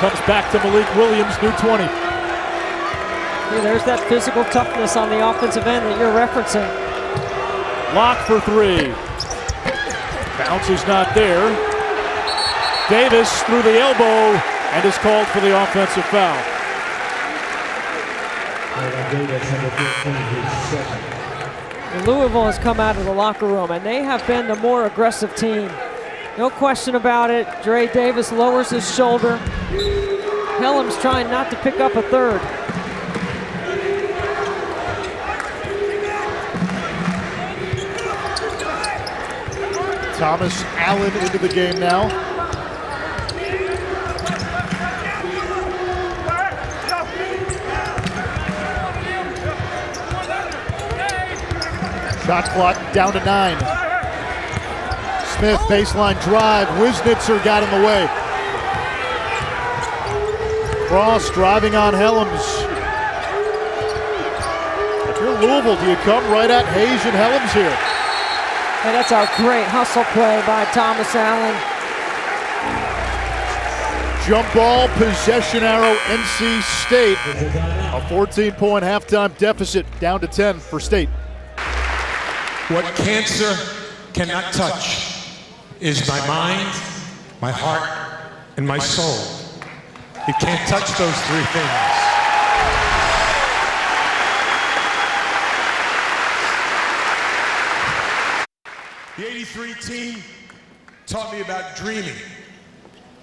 Comes back to Malik Williams, new 20. Yeah, there's that physical toughness on the offensive end that you're referencing. Lock for 3. Bounce is not there. Davis through the elbow and is called for the offensive foul. Louisville has come out of the locker room, and they have been the more aggressive team. No question about it. Dre Davis lowers his shoulder. Hellam's trying not to pick up a third. Thomas Allen into the game now. Shot clock down to 9. Smith, baseline drive. Wisnitzer got in the way. Cross driving on Helms. If you're Louisville, do you come right at Hayes and Helms here? And that's a great hustle play by Thomas Allen. Jump ball, possession arrow, NC State. A 14-point halftime deficit, down to 10 for State. What cancer cannot touch is my mind, my heart, and my soul. It can't touch those 3 things. The '83 team taught me about dreaming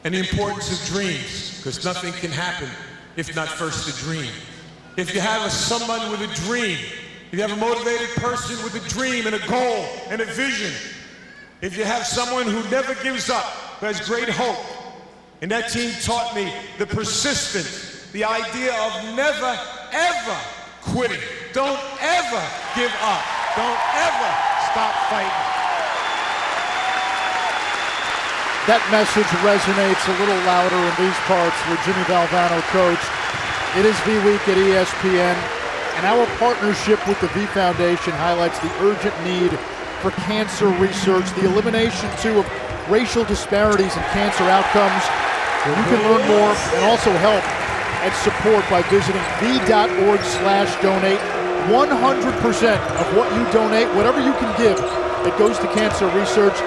and the importance of dreams, because nothing can happen if not first a dream. If you have someone with a dream, if you have a motivated person with a dream and a goal and a vision, if you have someone who never gives up, who has great hope, and that team taught me the persistence, the idea of never, ever quitting. Don't ever give up. Don't ever stop fighting. That message resonates a little louder in these parts where Jimmy Valvano coached. It is V-Week at ESPN, and our partnership with the V Foundation highlights the urgent need for cancer research, the elimination, too, of racial disparities in cancer outcomes. You can learn more and also help and support by visiting v.org/donate. 100% of what you donate, whatever you can give, it goes to cancer research.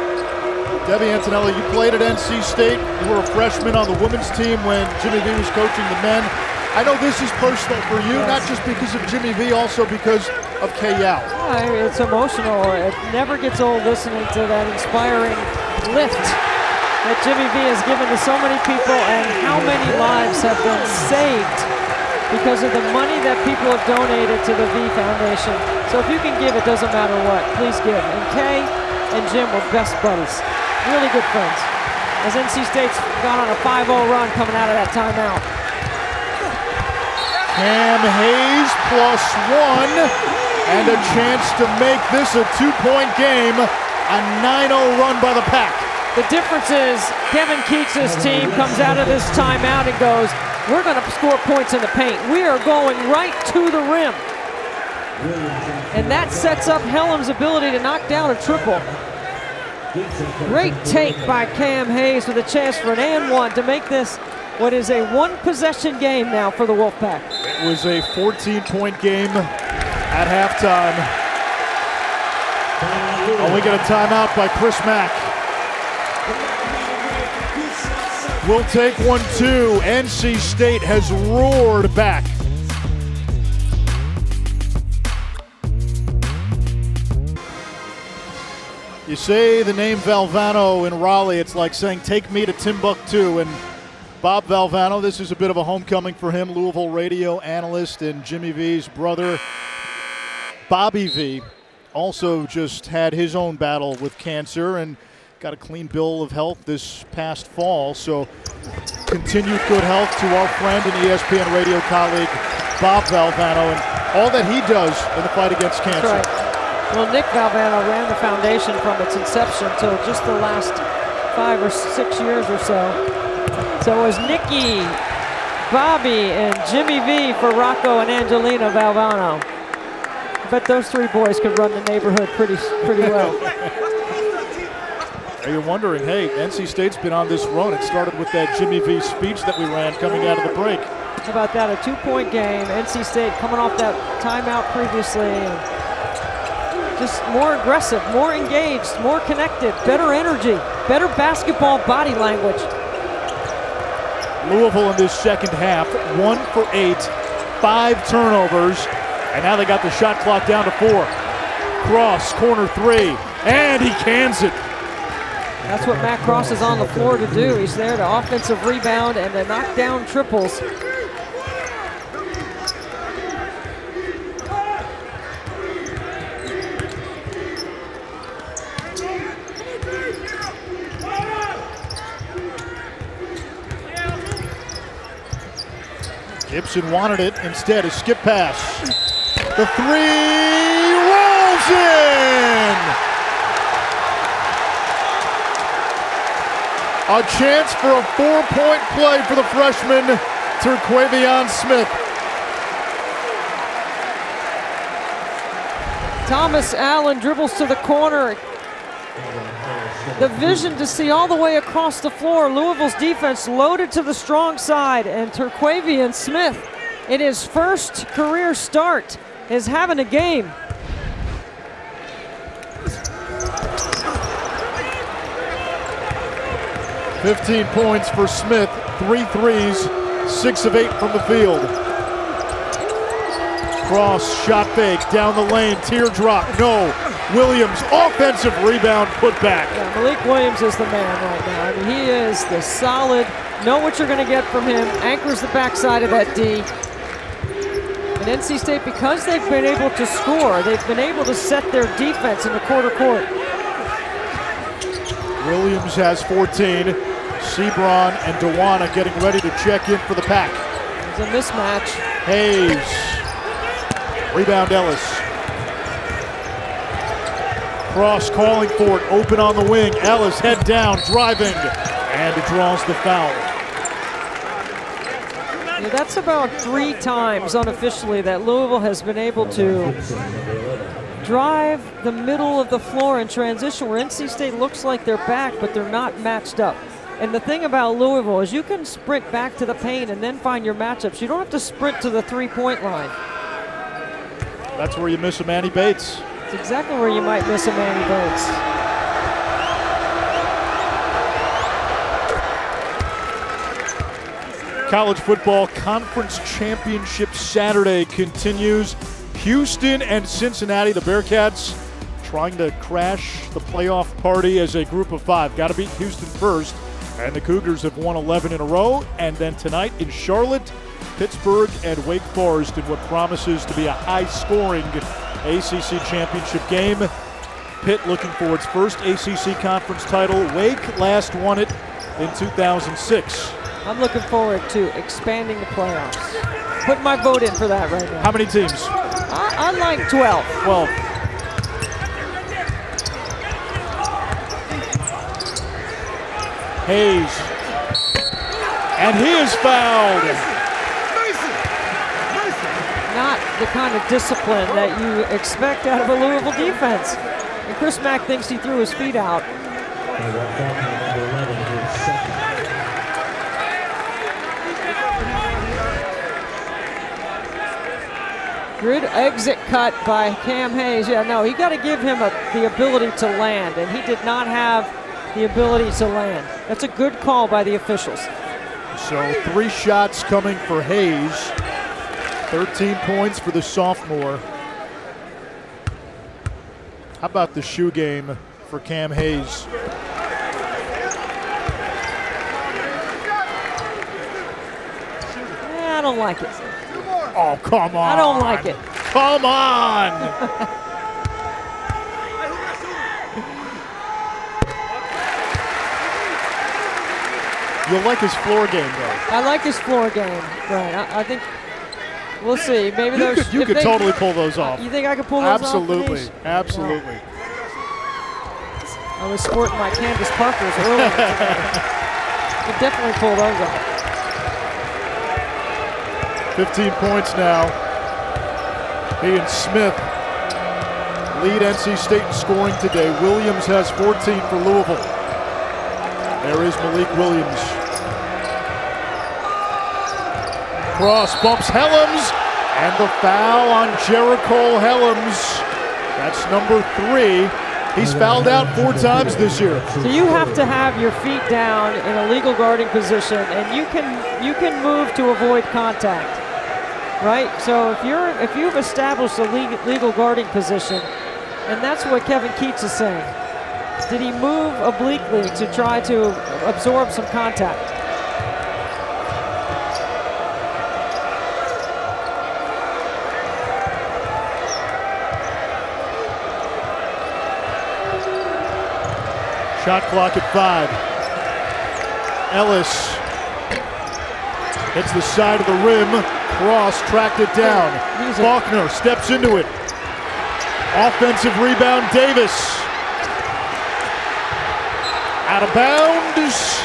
Debbie Antonelli, you played at NC State. You were a freshman on the women's team when Jimmy V was coaching the men. I know this is personal for you, not just because of Jimmy V, also because of Kay Yao. It's emotional. It never gets old listening to that inspiring lift that Jimmy V has given to so many people, and how many lives have been saved because of the money that people have donated to the V Foundation. So if you can give, it doesn't matter what, please give. And Kay and Jim were best buddies, really good friends, as NC State's gone on a 5-0 run coming out of that timeout. Cam Hayes +1, and a chance to make this a 2-point game. A 9-0 run by the Pack. The difference is Kevin Keats' team comes out of this timeout and goes, we're going to score points in the paint. We are going right to the rim. And that sets up Hellam's ability to knock down a triple. Great take by Cam Hayes with a chance for an and one to make this what is a 1-possession game now for the Wolfpack. It was a 14-point game at halftime. Oh, we get a timeout by Chris Mack. We'll take 1-2. NC State has roared back. You say the name Valvano in Raleigh, it's like saying, take me to Timbuktu. And Bob Valvano, this is a bit of a homecoming for him, Louisville radio analyst and Jimmy V's brother. Bobby V also just had his own battle with cancer and got a clean bill of health this past fall. So continued good health to our friend and ESPN radio colleague, Bob Valvano, and all that he does in the fight against cancer. That's right. Well, Nick Valvano ran the foundation from its inception until just the last 5 or 6 years or so. So it was Nicky, Bobby, and Jimmy V for Rocco and Angelina Valvano. I bet those 3 boys could run the neighborhood pretty well. You're wondering, hey, NC State's been on this run. It started with that Jimmy V speech that we ran coming out of the break. How about that? A 2-point game. NC State coming off that timeout previously. And just more aggressive, more engaged, more connected, better energy, better basketball body language. Louisville in this second half, 1 for 8, 5 turnovers, and now they got the shot clock down to 4. Cross, corner 3, and he cans it. That's what Matt Cross is on the floor to do. He's there to offensive rebound and to knock down triples. Gibson wanted it, instead a skip pass. The 3 rolls in! A chance for a 4-point play for the freshman, Terquavion Smith. Thomas Allen dribbles to the corner. The vision to see all the way across the floor. Louisville's defense loaded to the strong side, and Terquavion Smith, in his first career start, is having a game. "15 points for Smith, 3 threes, 6 of 8 from the field. Cross, shot fake, down the lane, teardrop, no. Williams, offensive rebound, put back. Yeah, Malik Williams is the man right now. I mean, he is the solid, know what you're going to get from him, anchors the backside of that D. And NC State, because they've been able to score, they've been able to set their defense in the quarter court. Williams has 14. Sebron and Dewana getting ready to check in for the pack. It's a mismatch. Hayes. Rebound Ellis. Cross calling for it, open on the wing. Ellis head down, driving, and draws the foul. Yeah, that's about 3 times unofficially that Louisville has been able to drive the middle of the floor in transition, where NC State looks like they're back, but they're not matched up. And the thing about Louisville is you can sprint back to the paint and then find your matchups. You don't have to sprint to the 3-point line. That's where you miss a Manny Bates. It's exactly where you might miss a Manny Bates. College football conference championship Saturday continues. Houston and Cincinnati, the Bearcats, trying to crash the playoff party as a group of 5. Got to beat Houston first, and the Cougars have won 11 in a row. And then tonight in Charlotte, Pittsburgh and Wake Forest in what promises to be a high-scoring ACC championship game. Pitt looking for its first ACC conference title. Wake last won it in 2006. I'm looking forward to expanding the playoffs. Put my vote in for that right now. How many teams? I like 12. 12. Hayes. And he is fouled. Not the kind of discipline that you expect out of a Louisville defense. And Chris Mack thinks he threw his feet out. Good exit cut by Cam Hayes. Yeah, no, you got to give him the ability to land, and he did not have the ability to land. That's a good call by the officials. So 3 shots coming for Hayes. 13 points for the sophomore. How about the shoe game for Cam Hayes? Yeah, I don't like it. Oh, come on. I don't like it. Come on. You like his floor game, though. I like his floor game, right. I think We'll see. Maybe You could totally pull those off. You think I could pull those Absolutely. off? Absolutely. I was sporting my Candace Parkers earlier. Could definitely pull those off. 15 points now. He and Smith lead NC State in scoring today. Williams has 14 for Louisville. There is Malik Williams. Cross bumps Helms, and the foul on Jericho Helms. That's number 3. He's fouled out 4 times this year. So you have to have your feet down in a legal guarding position, and you can move to avoid contact, right? So if you've established a legal guarding position, and that's what Kevin Keats is saying. Did he move obliquely to try to absorb some contact? Shot clock at 5. Ellis hits the side of the rim. Cross tracked it down. Faulkner steps into it. Offensive rebound, Davis. Out of bounds.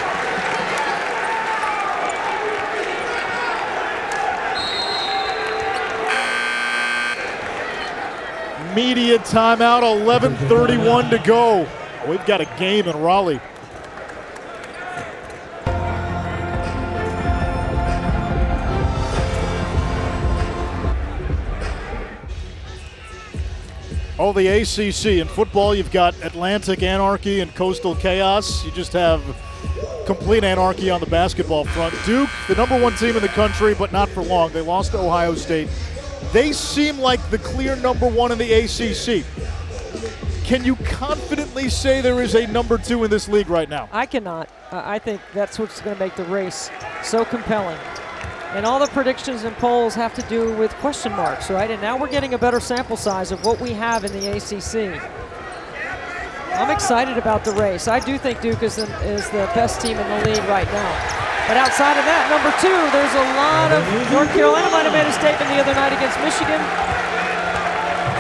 Media timeout, 11:31 to go. We've got a game in Raleigh. Oh, the ACC. In football, you've got Atlantic anarchy and coastal chaos. You just have complete anarchy on the basketball front. Duke, the #1 team in the country, but not for long. They lost to Ohio State. They seem like the clear #1 in the ACC. Can you confidently say there is a #2 in this league right now? I cannot. I think that's what's going to make the race so compelling. And all the predictions and polls have to do with question marks, right? And now we're getting a better sample size of what we have in the ACC. I'm excited about the race. I do think Duke is the best team in the league right now. But outside of that, #2, there's a lot of North Carolina might have made a statement the other night against Michigan.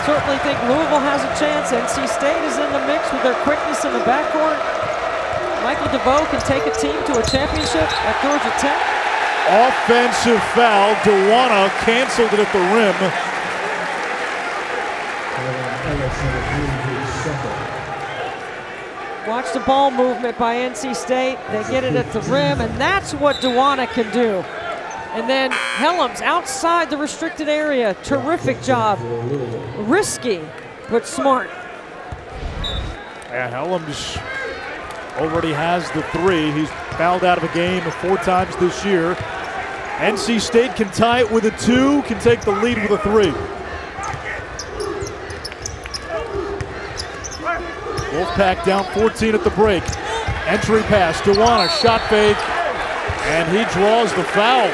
Certainly think Louisville has a chance. NC State is in the mix with their quickness in the backcourt. Michael DeVoe can take a team to a championship at Georgia Tech. Offensive foul. Dewana canceled it at the rim. Watch the ball movement by NC State. They get it at the rim, and that's what Dewana can do. And then Helms outside the restricted area. Terrific job. Risky, but smart. Yeah, Helms already has the 3. He's fouled out of a game 4 times this year. NC State can tie it with a 2, can take the lead with a 3. Wolfpack down 14 at the break. Entry pass, Dewana, shot fake, and he draws the foul.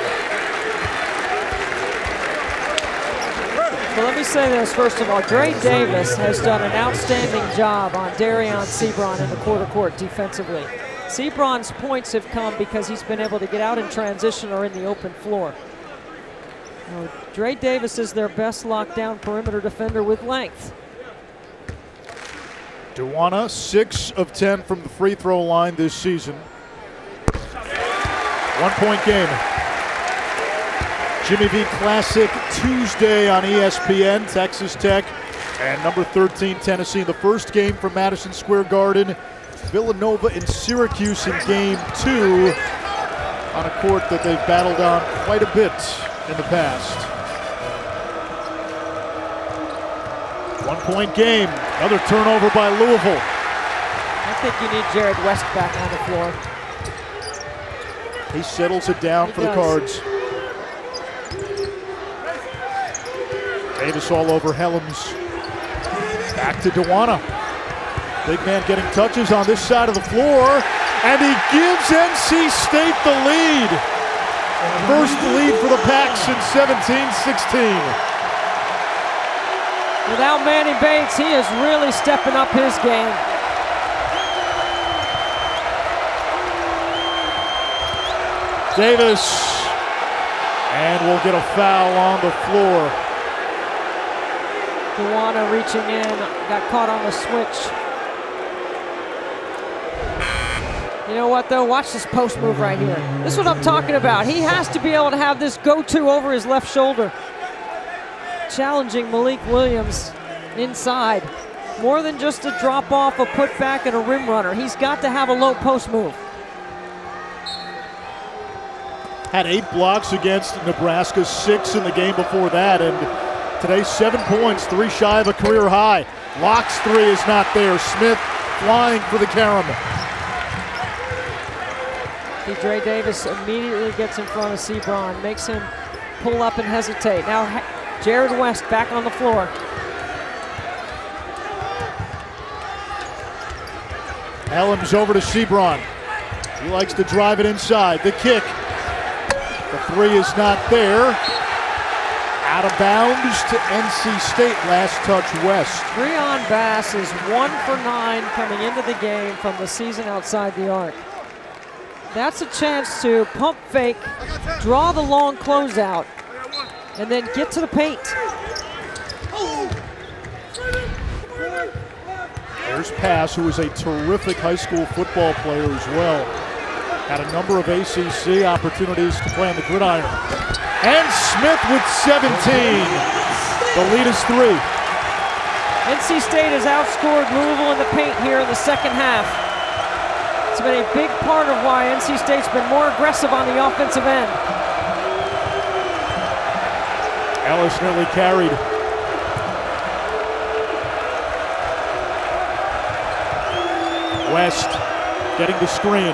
Well, let me say this, first of all. Dre Davis has done an outstanding job on Darion Sebron in the quarter court defensively. Sebron's points have come because he's been able to get out in transition or in the open floor. Now, Dre Davis is their best lockdown perimeter defender with length. Dewana, 6 of 10 from the free throw line this season. 1-point game. Jimmy V Classic Tuesday on ESPN, Texas Tech and #13 Tennessee. The first game from Madison Square Garden. Villanova and Syracuse in game 2 on a court that they've battled on quite a bit in the past. 1-point game. Another turnover by Louisville. I think you need Jared West back on the floor. He settles it down for the Cards. Davis all over Helms. Back to Dewana. Big man getting touches on this side of the floor, and he gives NC State the lead. First lead for the Pack since 17-16. Without Manny Bates, he is really stepping up his game. Davis And we'll get a foul on the floor. Duana reaching in, got caught on the switch. You know what though, watch this post move right here. This is what I'm talking about. He has to be able to have this go-to over his left shoulder. Challenging Malik Williams inside. More than just a drop off, a putback, and a rim runner. He's got to have a low post move. Had 8 blocks against Nebraska, 6 in the game before that, and today 7 points, 3 shy of a career high. Locke's 3 is not there. Smith flying for the Caramel. Dre Davis immediately gets in front of Sebron, makes him pull up and hesitate. Now Jared West back on the floor. Ellam's over to Sebron. He likes to drive it inside. The kick. The 3 is not there. Out of bounds to NC State. Last touch West. Breon Bass is 1 for 9 coming into the game from the season outside the arc. That's a chance to pump fake, draw the long closeout, and then get to the paint. There's Pass, who is a terrific high school football player as well. Had a number of ACC opportunities to play on the gridiron. And Smith with 17. The lead is 3. NC State has outscored Louisville in the paint here in the second half. It's been a big part of why NC State's been more aggressive on the offensive end. Ellis nearly carried. West getting the screen.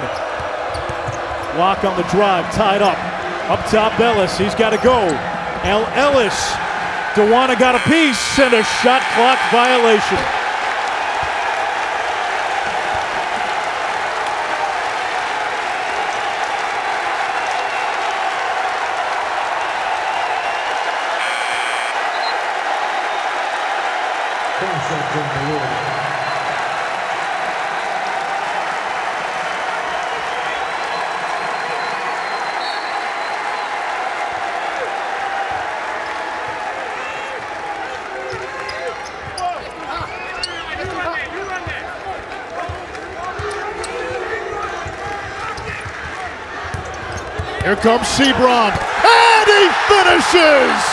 Lock on the drive, tied up. Up top, Ellis, he's got to go. Ellis, Duana got a piece and a shot clock violation. Here comes Sebron, and he finishes!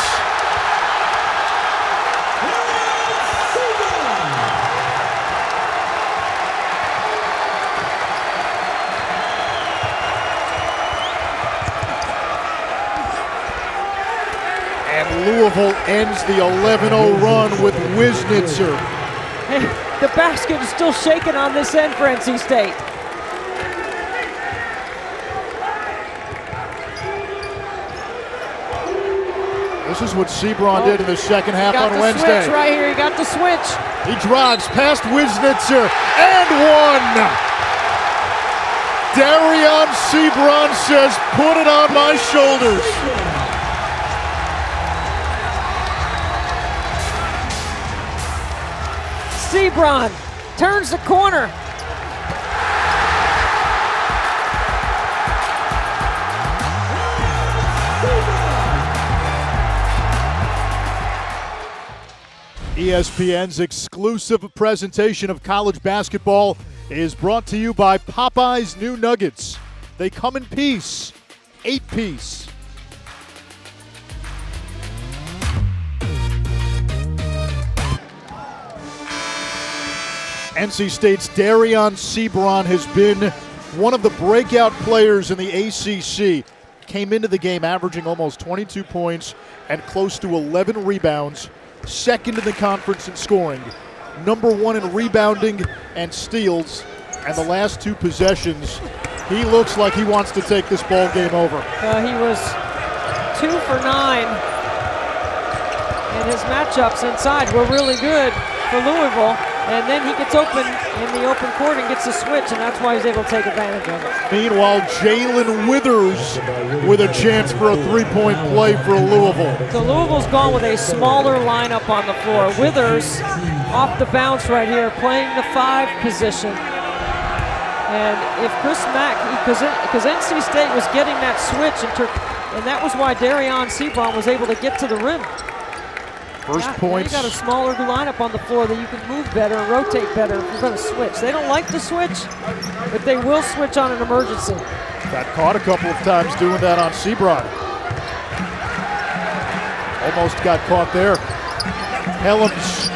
And Louisville ends the 11-0 run with Wisnitzer. Hey, the basket is still shaking on this end for NC State. This is what Sebron did in the second half on Wednesday. Switch right here, he got the switch. He drives past Wisnitzer and one. Darian Sebron says, put it on my shoulders. Sebron turns the corner. ESPN's exclusive presentation of college basketball is brought to you by Popeye's New Nuggets. They come in piece, 8-piece. NC State's Darian Sebron has been one of the breakout players in the ACC. Came into the game averaging almost 22 points and close to 11 rebounds. Second in the conference in scoring, number 1 in rebounding and steals, and the last 2 possessions, he looks like he wants to take this ball game over. He was 2 for 9, and his matchups inside were really good for Louisville, and then he gets open in the open court and gets a switch, and that's why he's able to take advantage of it. Meanwhile, Jalen Withers with a chance for a 3-point play for Louisville. So Louisville's gone with a smaller lineup on the floor. Withers off the bounce right here, playing the 5 position. And if Chris Mack, because NC State was getting that switch And that was why Darion Sebron was able to get to the rim. First points. You got a smaller lineup on the floor that you can move better and rotate better if you're going to switch. They don't like to switch, but they will switch on an emergency. Got caught a couple of times doing that on Sebron. Almost got caught there. Helms.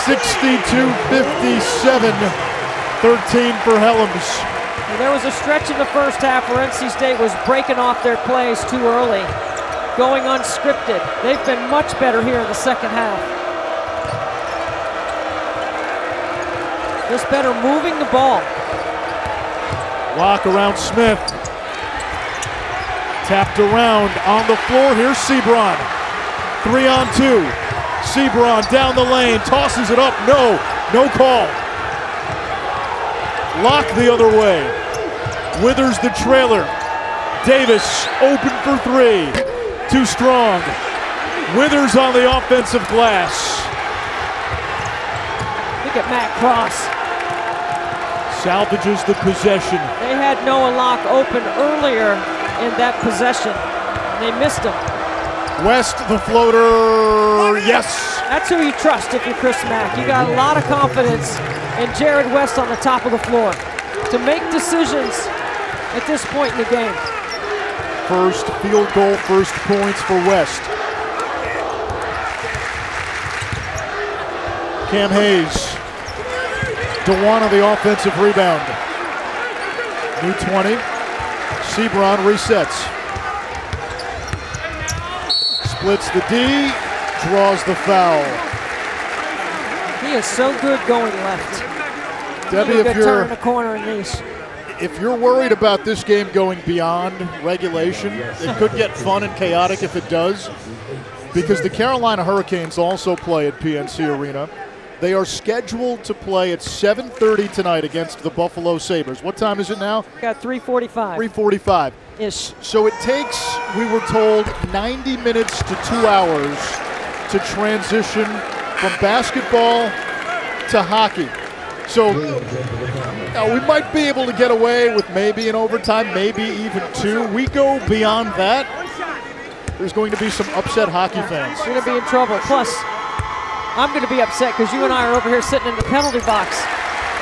62-57. 13 for Helms. Well, there was a stretch in the first half where NC State was breaking off their plays too early, going unscripted. They've been much better here in the second half. Just better moving the ball. Lock around Smith. Tapped around on the floor. Here's Sebron. 3-on-2. Sebron down the lane, tosses it up. No call. Lock the other way. Withers the trailer. Davis open for three. Too strong. Withers on the offensive glass. Look at Matt Cross. Salvages the possession. They had Noah Locke open earlier in that possession. They missed him. West, the floater, yes. That's who you trust if you're Chris Mack. You got a lot of confidence in Jared West on the top of the floor to make decisions at this point in the game. First field goal, first points for West. Cam Hayes. DeWanna the offensive rebound. New 20. Sebron resets. Splits the D, draws the foul. He is so good going left. Debbie, if you're turn the corner in these. If you're worried about this game going beyond regulation, it could get fun and chaotic if it does, because the Carolina Hurricanes also play at PNC Arena. They are scheduled to play at 7:30 tonight against the Buffalo Sabres. What time is it now? Got 3:45. 3:45. Ish. So it takes, we were told, 90 minutes to 2 hours to transition from basketball to hockey. So we might be able to get away with maybe an overtime, maybe even two. We go beyond that, there's going to be some upset hockey fans. We're going to be in trouble. Plus, I'm going to be upset because you and I are over here sitting in the penalty box.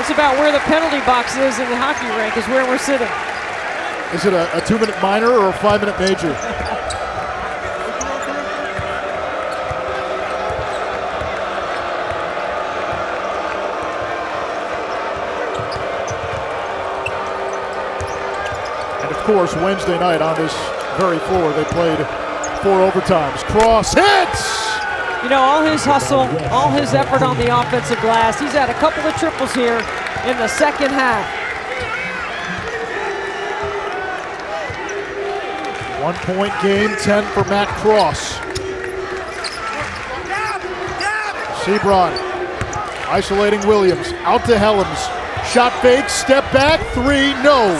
It's about where the penalty box is in the hockey rink is where we're sitting. Is it a 2-minute minor or a 5-minute major? And of course, Wednesday night on this very floor, they played 4 overtimes. Cross hits! You know, all his hustle, all his effort on the offensive glass. He's had a couple of triples here in the second half. 1-point game, 10 for Matt Cross. Sebron isolating Williams, out to Helms. Shot fake, step back, 3, no.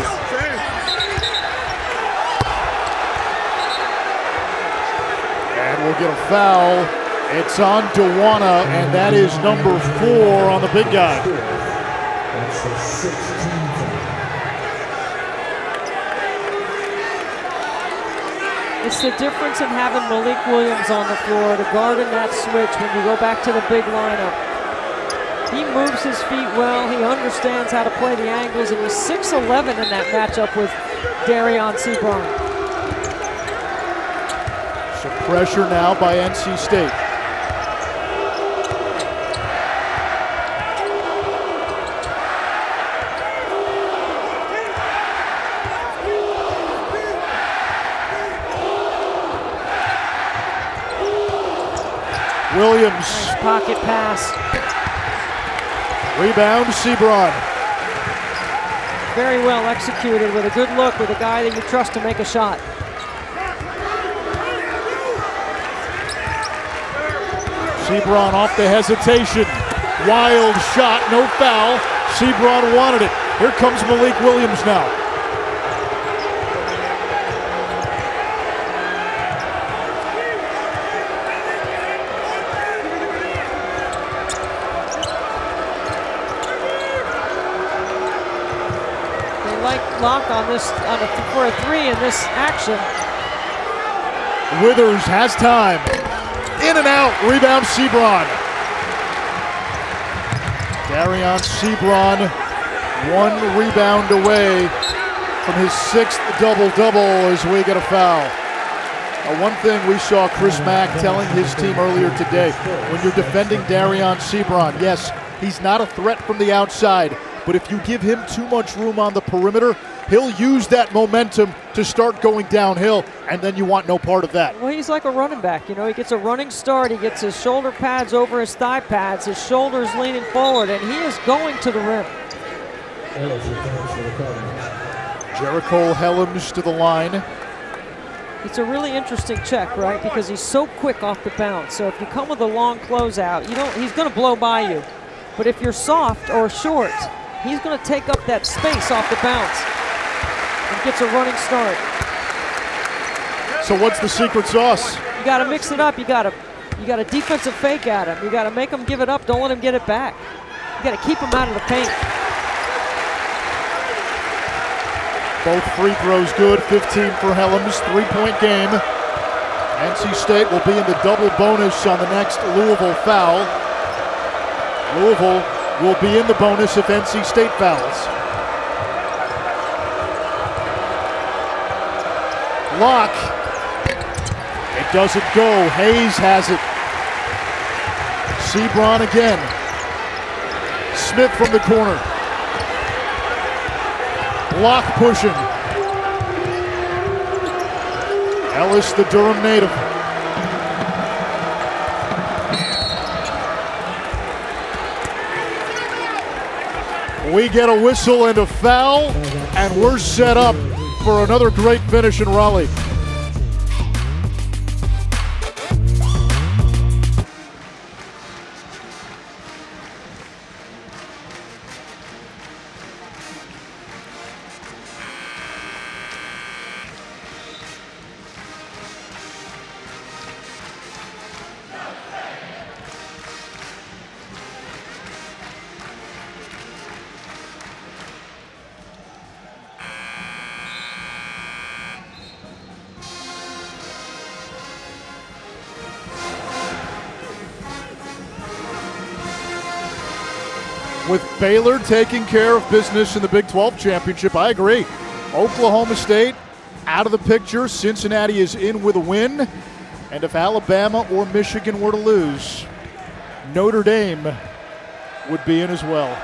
And we'll get a foul. It's on DeWanna, and that is number 4 on the big guy. That's the 16th. It's the difference in having Malik Williams on the floor to guard in that switch when you go back to the big lineup. He moves his feet well. He understands how to play the angles, and he's 6'11" in that matchup with Darion Sebron. Some pressure now by NC State. Williams. Nice pocket pass. Rebound, Sebron. Very well executed with a good look with a guy that you trust to make a shot. Sebron off the hesitation. Wild shot, no foul. Sebron wanted it. Here comes Malik Williams now. Locke for a three in this action. Withers has time. In and out, rebound Sebron. Darion Sebron, 1 rebound away from his 6th double-double as we get a foul. One thing we saw Chris Mack telling his team earlier today, when you're defending Darion Sebron, yes, he's not a threat from the outside, but if you give him too much room on the perimeter, he'll use that momentum to start going downhill, and then you want no part of that. Well, he's like a running back. You know, he gets a running start. He gets his shoulder pads over his thigh pads. His shoulders leaning forward, and he is going to the rim. Jericho Helms to the line. It's a really interesting check, right? Because he's so quick off the bounce. So if you come with a long closeout, he's going to blow by you. But if you're soft or short, he's going to take up that space off the bounce and gets a running start. So what's the secret sauce? You got to mix it up. You got a defensive fake at him. You got to make him give it up. Don't let him get it back. You got to keep him out of the paint. Both free throws good, 15 for Helms, 3-point game. NC State will be in the double bonus on the next Louisville foul. Louisville will be in the bonus if NC State fouls. Locke. It doesn't go. Hayes has it. Sebron again. Smith from the corner. Locke pushing. Ellis, the Durham native. We get a whistle and a foul, and we're set up for another great finish in Raleigh. With Baylor taking care of business in the Big 12 championship, I agree. Oklahoma State out of the picture. Cincinnati is in with a win. And if Alabama or Michigan were to lose, Notre Dame would be in as well.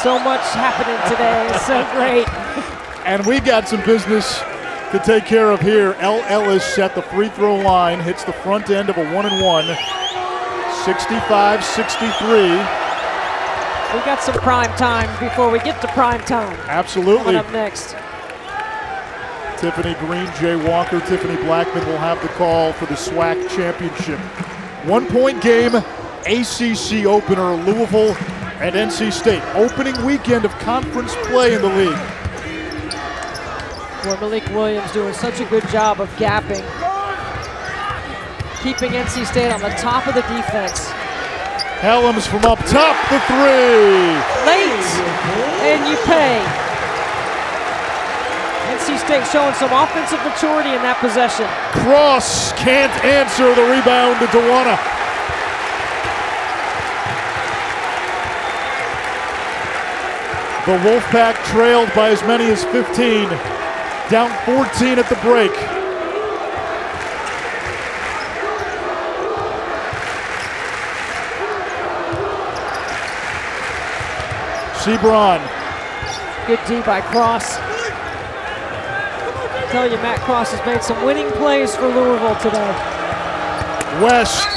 So much happening today. It's so great. And we got some business to take care of here. El Ellis at the free throw line, hits the front end of a 1-and-1. 65-63. We got some prime time before we get to prime time. Absolutely. Coming up next. Tiffany Green, Jay Walker, Tiffany Blackman will have the call for the SWAC championship. 1-point game, ACC opener, Louisville and NC State. Opening weekend of conference play in the league. Boy, Malik Williams doing such a good job of gapping, keeping NC State on the top of the defense. Helms from up top, the three. Late, and you pay. NC State showing some offensive maturity in that possession. Cross can't answer the rebound to Dewana. The Wolfpack trailed by as many as 15, down 14 at the break. Sebron. Good D by Cross. I tell you, Matt Cross has made some winning plays for Louisville today. West.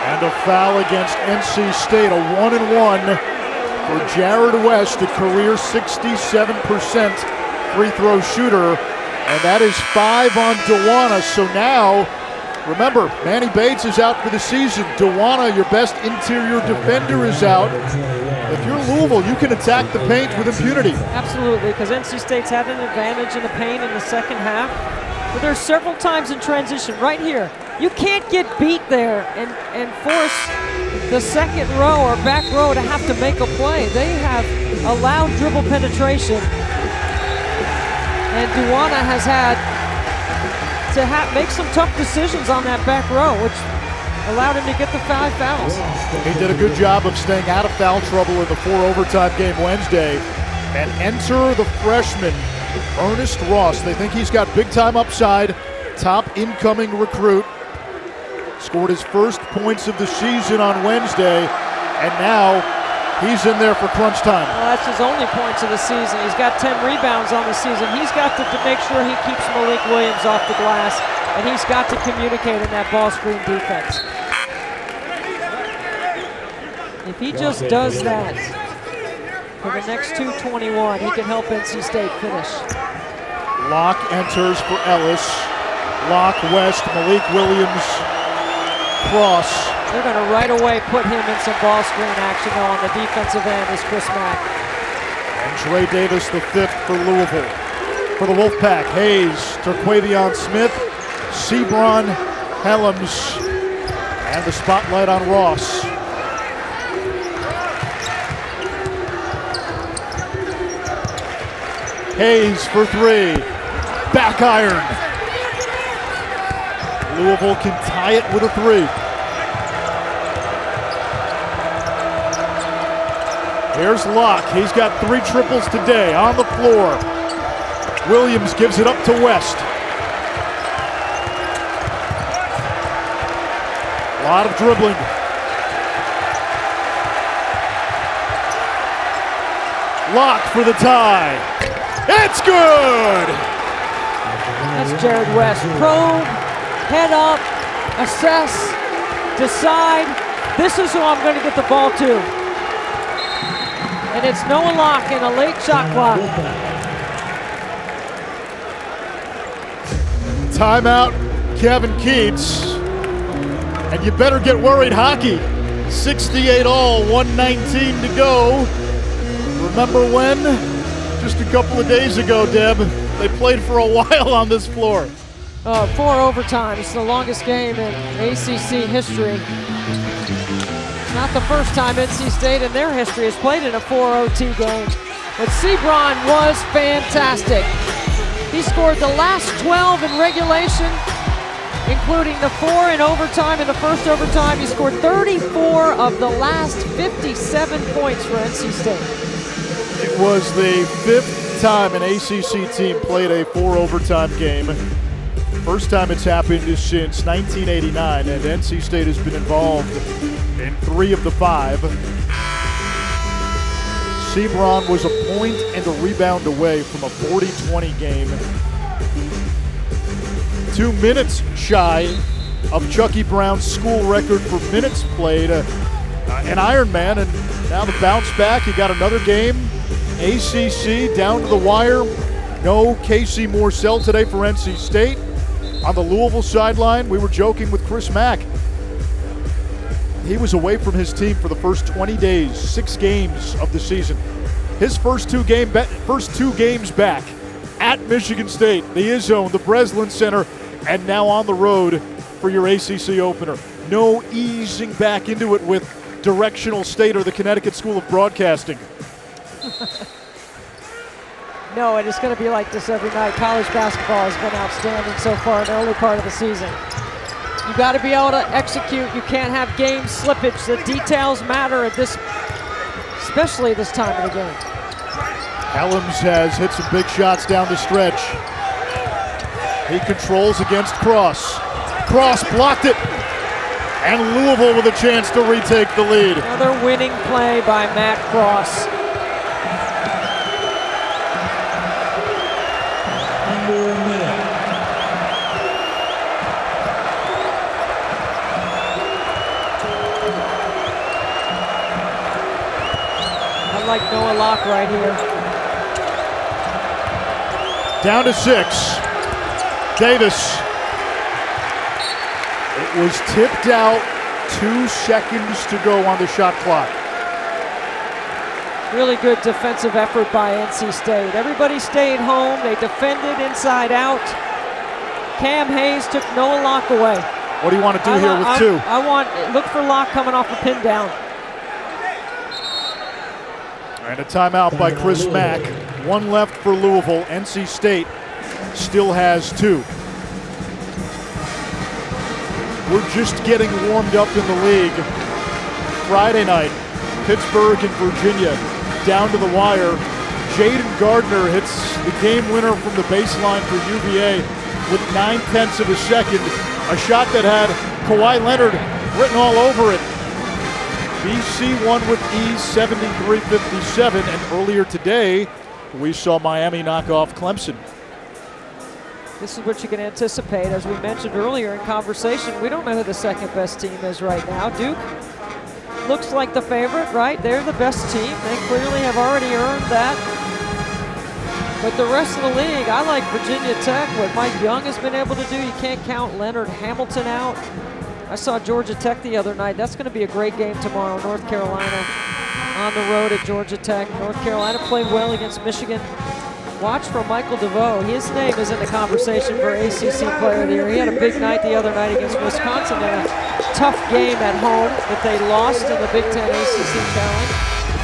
And a foul against NC State, a 1-and-1 for Jared West, a career 67% free throw shooter. And that is 5 on Dewana. So now, remember, Manny Bates is out for the season. Dewana, your best interior defender, is out. If you're Louisville, you can attack the paint with impunity. Absolutely, because NC State's had an advantage in the paint in the second half. But there's several times in transition right here. You can't get beat there and force the second row or back row to have to make a play. They have allowed dribble penetration, and Duana has had to make some tough decisions on that back row, which allowed him to get the 5 fouls. He did a good job of staying out of foul trouble in the 4 overtime game Wednesday. And enter the freshman, Ernest Ross. They think he's got big-time upside, top incoming recruit. Scored his first points of the season on Wednesday, and now he's in there for crunch time. Well, that's his only points of the season. He's got 10 rebounds on the season. He's got to make sure he keeps Malik Williams off the glass, and he's got to communicate in that ball screen defense. If he just does that for the next 2:21, he can help NC State finish. Locke enters for Ellis. Locke West, Malik Williams, cross. They're going to right away put him in some ball screen action though on the defensive end is Chris Mack. And Trey Davis, the 5th for Louisville. For the Wolfpack, Hayes, Terquavion Smith, Sebron Helms, and the spotlight on Ross. Hayes for 3, back iron. Louisville can tie it with a 3. Here's Locke, he's got 3 triples today on the floor. Williams gives it up to West. A lot of dribbling. Locke for the tie. It's good! That's Jared West. Probe, head up, assess, decide. This is who I'm going to get the ball to. And it's Noah Locke in a late shot clock. Timeout, Kevin Keats. And you better get worried, hockey. 68 all, 119 to go. Remember when? Just a couple of days ago, Deb, they played for a while on this floor. 4 overtimes, the longest game in ACC history. Not the first time NC State in their history has played in a 4 OT game. But Sebron was fantastic. He scored the last 12 in regulation, including the 4 in overtime. In the first overtime, he scored 34 of the last 57 points for NC State. It was the 5th time an ACC team played a 4 overtime game. First time it's happened is since 1989, and NC State has been involved in 3 of the 5. Sebron was a point and a rebound away from a 40-20 game. 2 minutes shy of Chucky Brown's school record for minutes played. An Ironman, and now the bounce back. He got another game. ACC down to the wire. No Casey Morsell today for NC State. On the Louisville sideline, we were joking with Chris Mack. He was away from his team for the first 20 days, 6 games of the season. His first two games back at Michigan State, the Izzone, the Breslin Center, and now on the road for your ACC opener. No easing back into it with Directional State or the Connecticut School of Broadcasting. No, and it's going to be like this every night. College basketball has been outstanding so far in the early part of the season. You got to be able to execute. You can't have game slippage. The details matter at this, especially this time of the game. Helms has hit some big shots down the stretch. He controls against Cross. Cross blocked it. And Louisville with a chance to retake the lead. Another winning play by Matt Cross. Under a minute. I like Noah Locke right here. Down to 6. Davis. It was tipped out, 2 seconds to go on the shot clock. Really good defensive effort by NC State. Everybody stayed home. They defended inside out. Cam Hayes took Noah Locke away. What do you want to do here with 2? Look for Locke coming off a pin down. And a timeout by Chris Mack. 1 left for Louisville. NC State still has 2. We're just getting warmed up in the league. Friday night, Pittsburgh and Virginia down to the wire. Jaden Gardner hits the game winner from the baseline for UVA with 9/10 of a second. A shot that had Kawhi Leonard written all over it. BC won with ease, 73-57, and earlier today, we saw Miami knock off Clemson. This is what you can anticipate. As we mentioned earlier in conversation, we don't know who the second best team is right now. Duke looks like the favorite, right? They're the best team. They clearly have already earned that. But the rest of the league, I like Virginia Tech. What Mike Young has been able to do, you can't count Leonard Hamilton out. I saw Georgia Tech the other night. That's going to be a great game tomorrow. North Carolina on the road at Georgia Tech. North Carolina played well against Michigan. Watch for Michael DeVoe. His name is in the conversation for ACC Player of the Year. He had a big night the other night against Wisconsin in a tough game at home that they lost in the Big Ten ACC Challenge.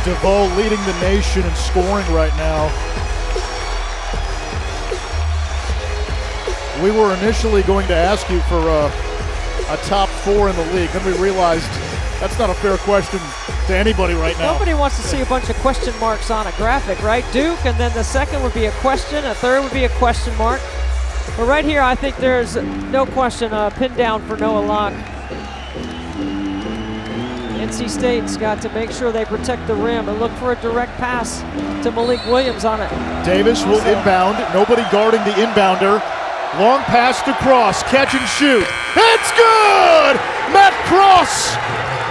DeVoe leading the nation in scoring right now. We were initially going to ask you for a top 4 in the league. Then we realized that's not a fair question to anybody right now. Nobody wants to see a bunch of question marks on a graphic, right? Duke, and then the second would be a question, a third would be a question mark. But right here, I think there's no question, a pin down for Noah Locke. NC State's got to make sure they protect the rim and look for a direct pass to Malik Williams on it. Davis will inbound, nobody guarding the inbounder. Long pass to Cross, catch and shoot. It's good! Matt Cross!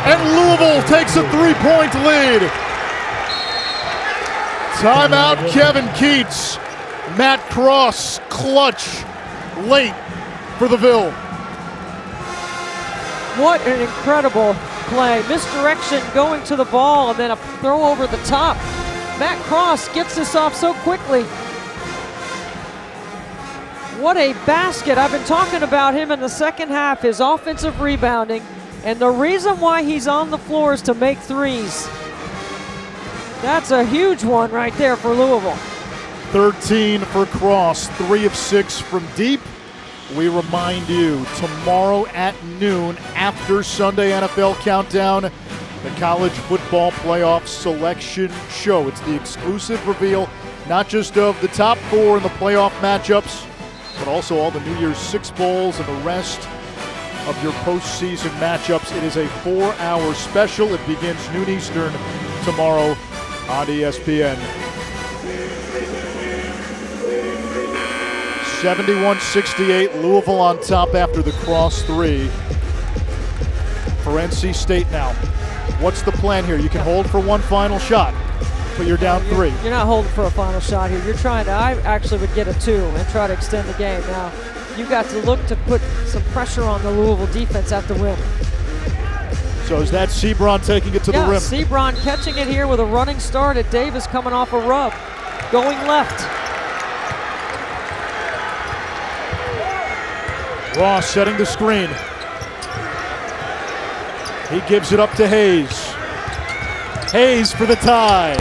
And Louisville takes a 3-point lead. Timeout, Kevin Keats. Matt Cross, clutch, late for the Ville. What an incredible play. Misdirection going to the ball and then a throw over the top. Matt Cross gets this off so quickly. What a basket. I've been talking about him in the second half, his offensive rebounding, and the reason why he's on the floor is to make threes. That's a huge one right there for Louisville. 13 for Cross, 3 of 6 from deep. We remind you, tomorrow at noon, after Sunday NFL Countdown, the College Football Playoff Selection Show. It's the exclusive reveal, not just of the top 4 in the playoff matchups, but also all the New Year's Six Bowls and the rest of your postseason matchups. It is a 4-hour special. It begins noon Eastern tomorrow on ESPN. 71-68, Louisville on top after the cross 3 for NC State now. What's the plan here? You can hold for one final shot, but you're down 3. You're not holding for a final shot here. You're trying to, I actually would get a 2 and try to extend the game. Now, you got to look to put some pressure on the Louisville defense at the rim. So is that Sebron taking it to the rim? Sebron catching it here with a running start at Davis coming off a rub. Going left. Ross setting the screen. He gives it up to Hayes. Hayes for the tie.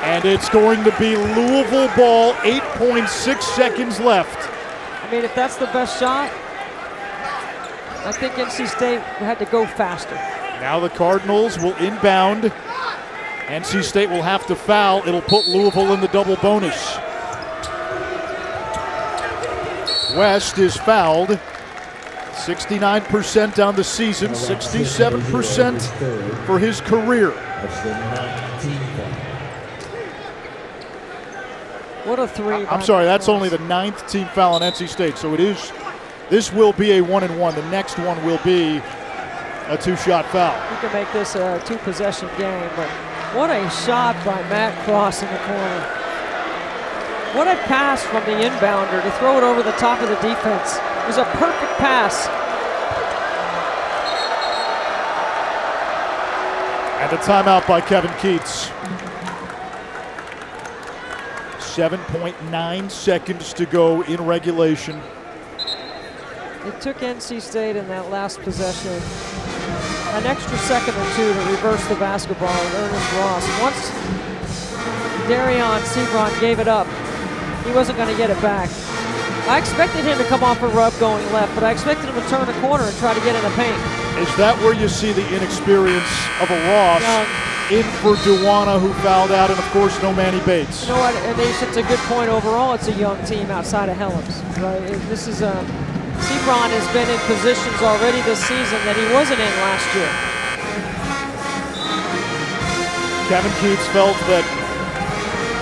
And it's going to be Louisville ball, 8.6 seconds left. I mean, if that's the best shot, I think NC State had to go faster. Now the Cardinals will inbound. NC State will have to foul. It'll put Louisville in the double bonus. West is fouled. 69% on the season, 67% for his career. What a 3. I'm sorry, that's only the 9th team foul on NC State. So this will be a 1-and-1. The next one will be a 2-shot foul. You can make this a 2-possession game, but what a shot by Matt Cross in the corner. What a pass from the inbounder to throw it over the top of the defense. It was a perfect pass. And a timeout by Kevin Keats. 7.9 seconds to go in regulation. It took NC State in that last possession an extra second or two to reverse the basketball with Ernest Ross. Once Darian Sebron gave it up, he wasn't going to get it back. I expected him to come off a rub going left, but I expected him to turn a corner and try to get in the paint. Is that where you see the inexperience of a Ross? In for Duwana, who fouled out, and of course no Manny Bates. You know what, Anish, it's a good point overall. It's a young team outside of Helms. Right? This is Sebron has been in positions already this season that he wasn't in last year. Kevin Keats felt that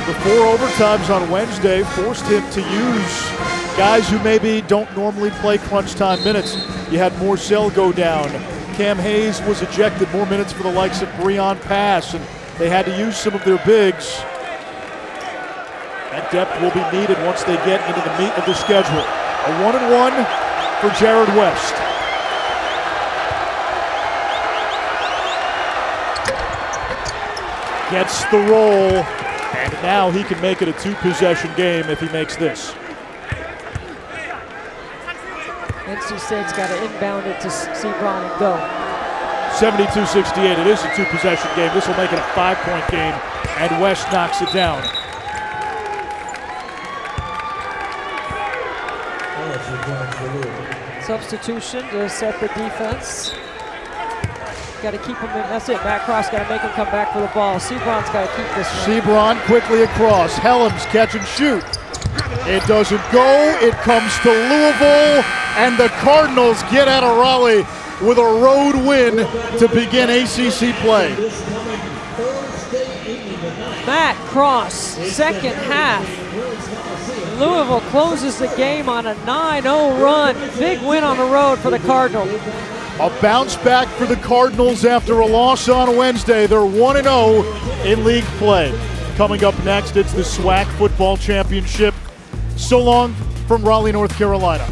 the 4 overtimes on Wednesday forced him to use guys who maybe don't normally play crunch time minutes. You had Morcell go down. Cam Hayes was ejected, more minutes for the likes of Breon Pass, and they had to use some of their bigs. That depth will be needed once they get into the meat of the schedule. A 1-and-1 for Jared West. Gets the roll, and now he can make it a 2-possession game if he makes this. NC State's got to inbound it to Sebron and go. 72-68, it is a 2-possession game. This will make it a 5-point game, and West knocks it down. Substitution to set the defense. Got to keep him in, that's it, Matt Cross got to make him come back for the ball. Sebron's got to keep this one. Sebron quickly across, Helms catch and shoot. It doesn't go, it comes to Louisville, and the Cardinals get out of Raleigh with a road win to begin ACC play. Matt Cross, second half. Louisville closes the game on a 9-0 run. Big win on the road for the Cardinals. A bounce back for the Cardinals after a loss on Wednesday. They're 1-0 in league play. Coming up next, it's the SWAC Football Championship. So long from Raleigh, North Carolina.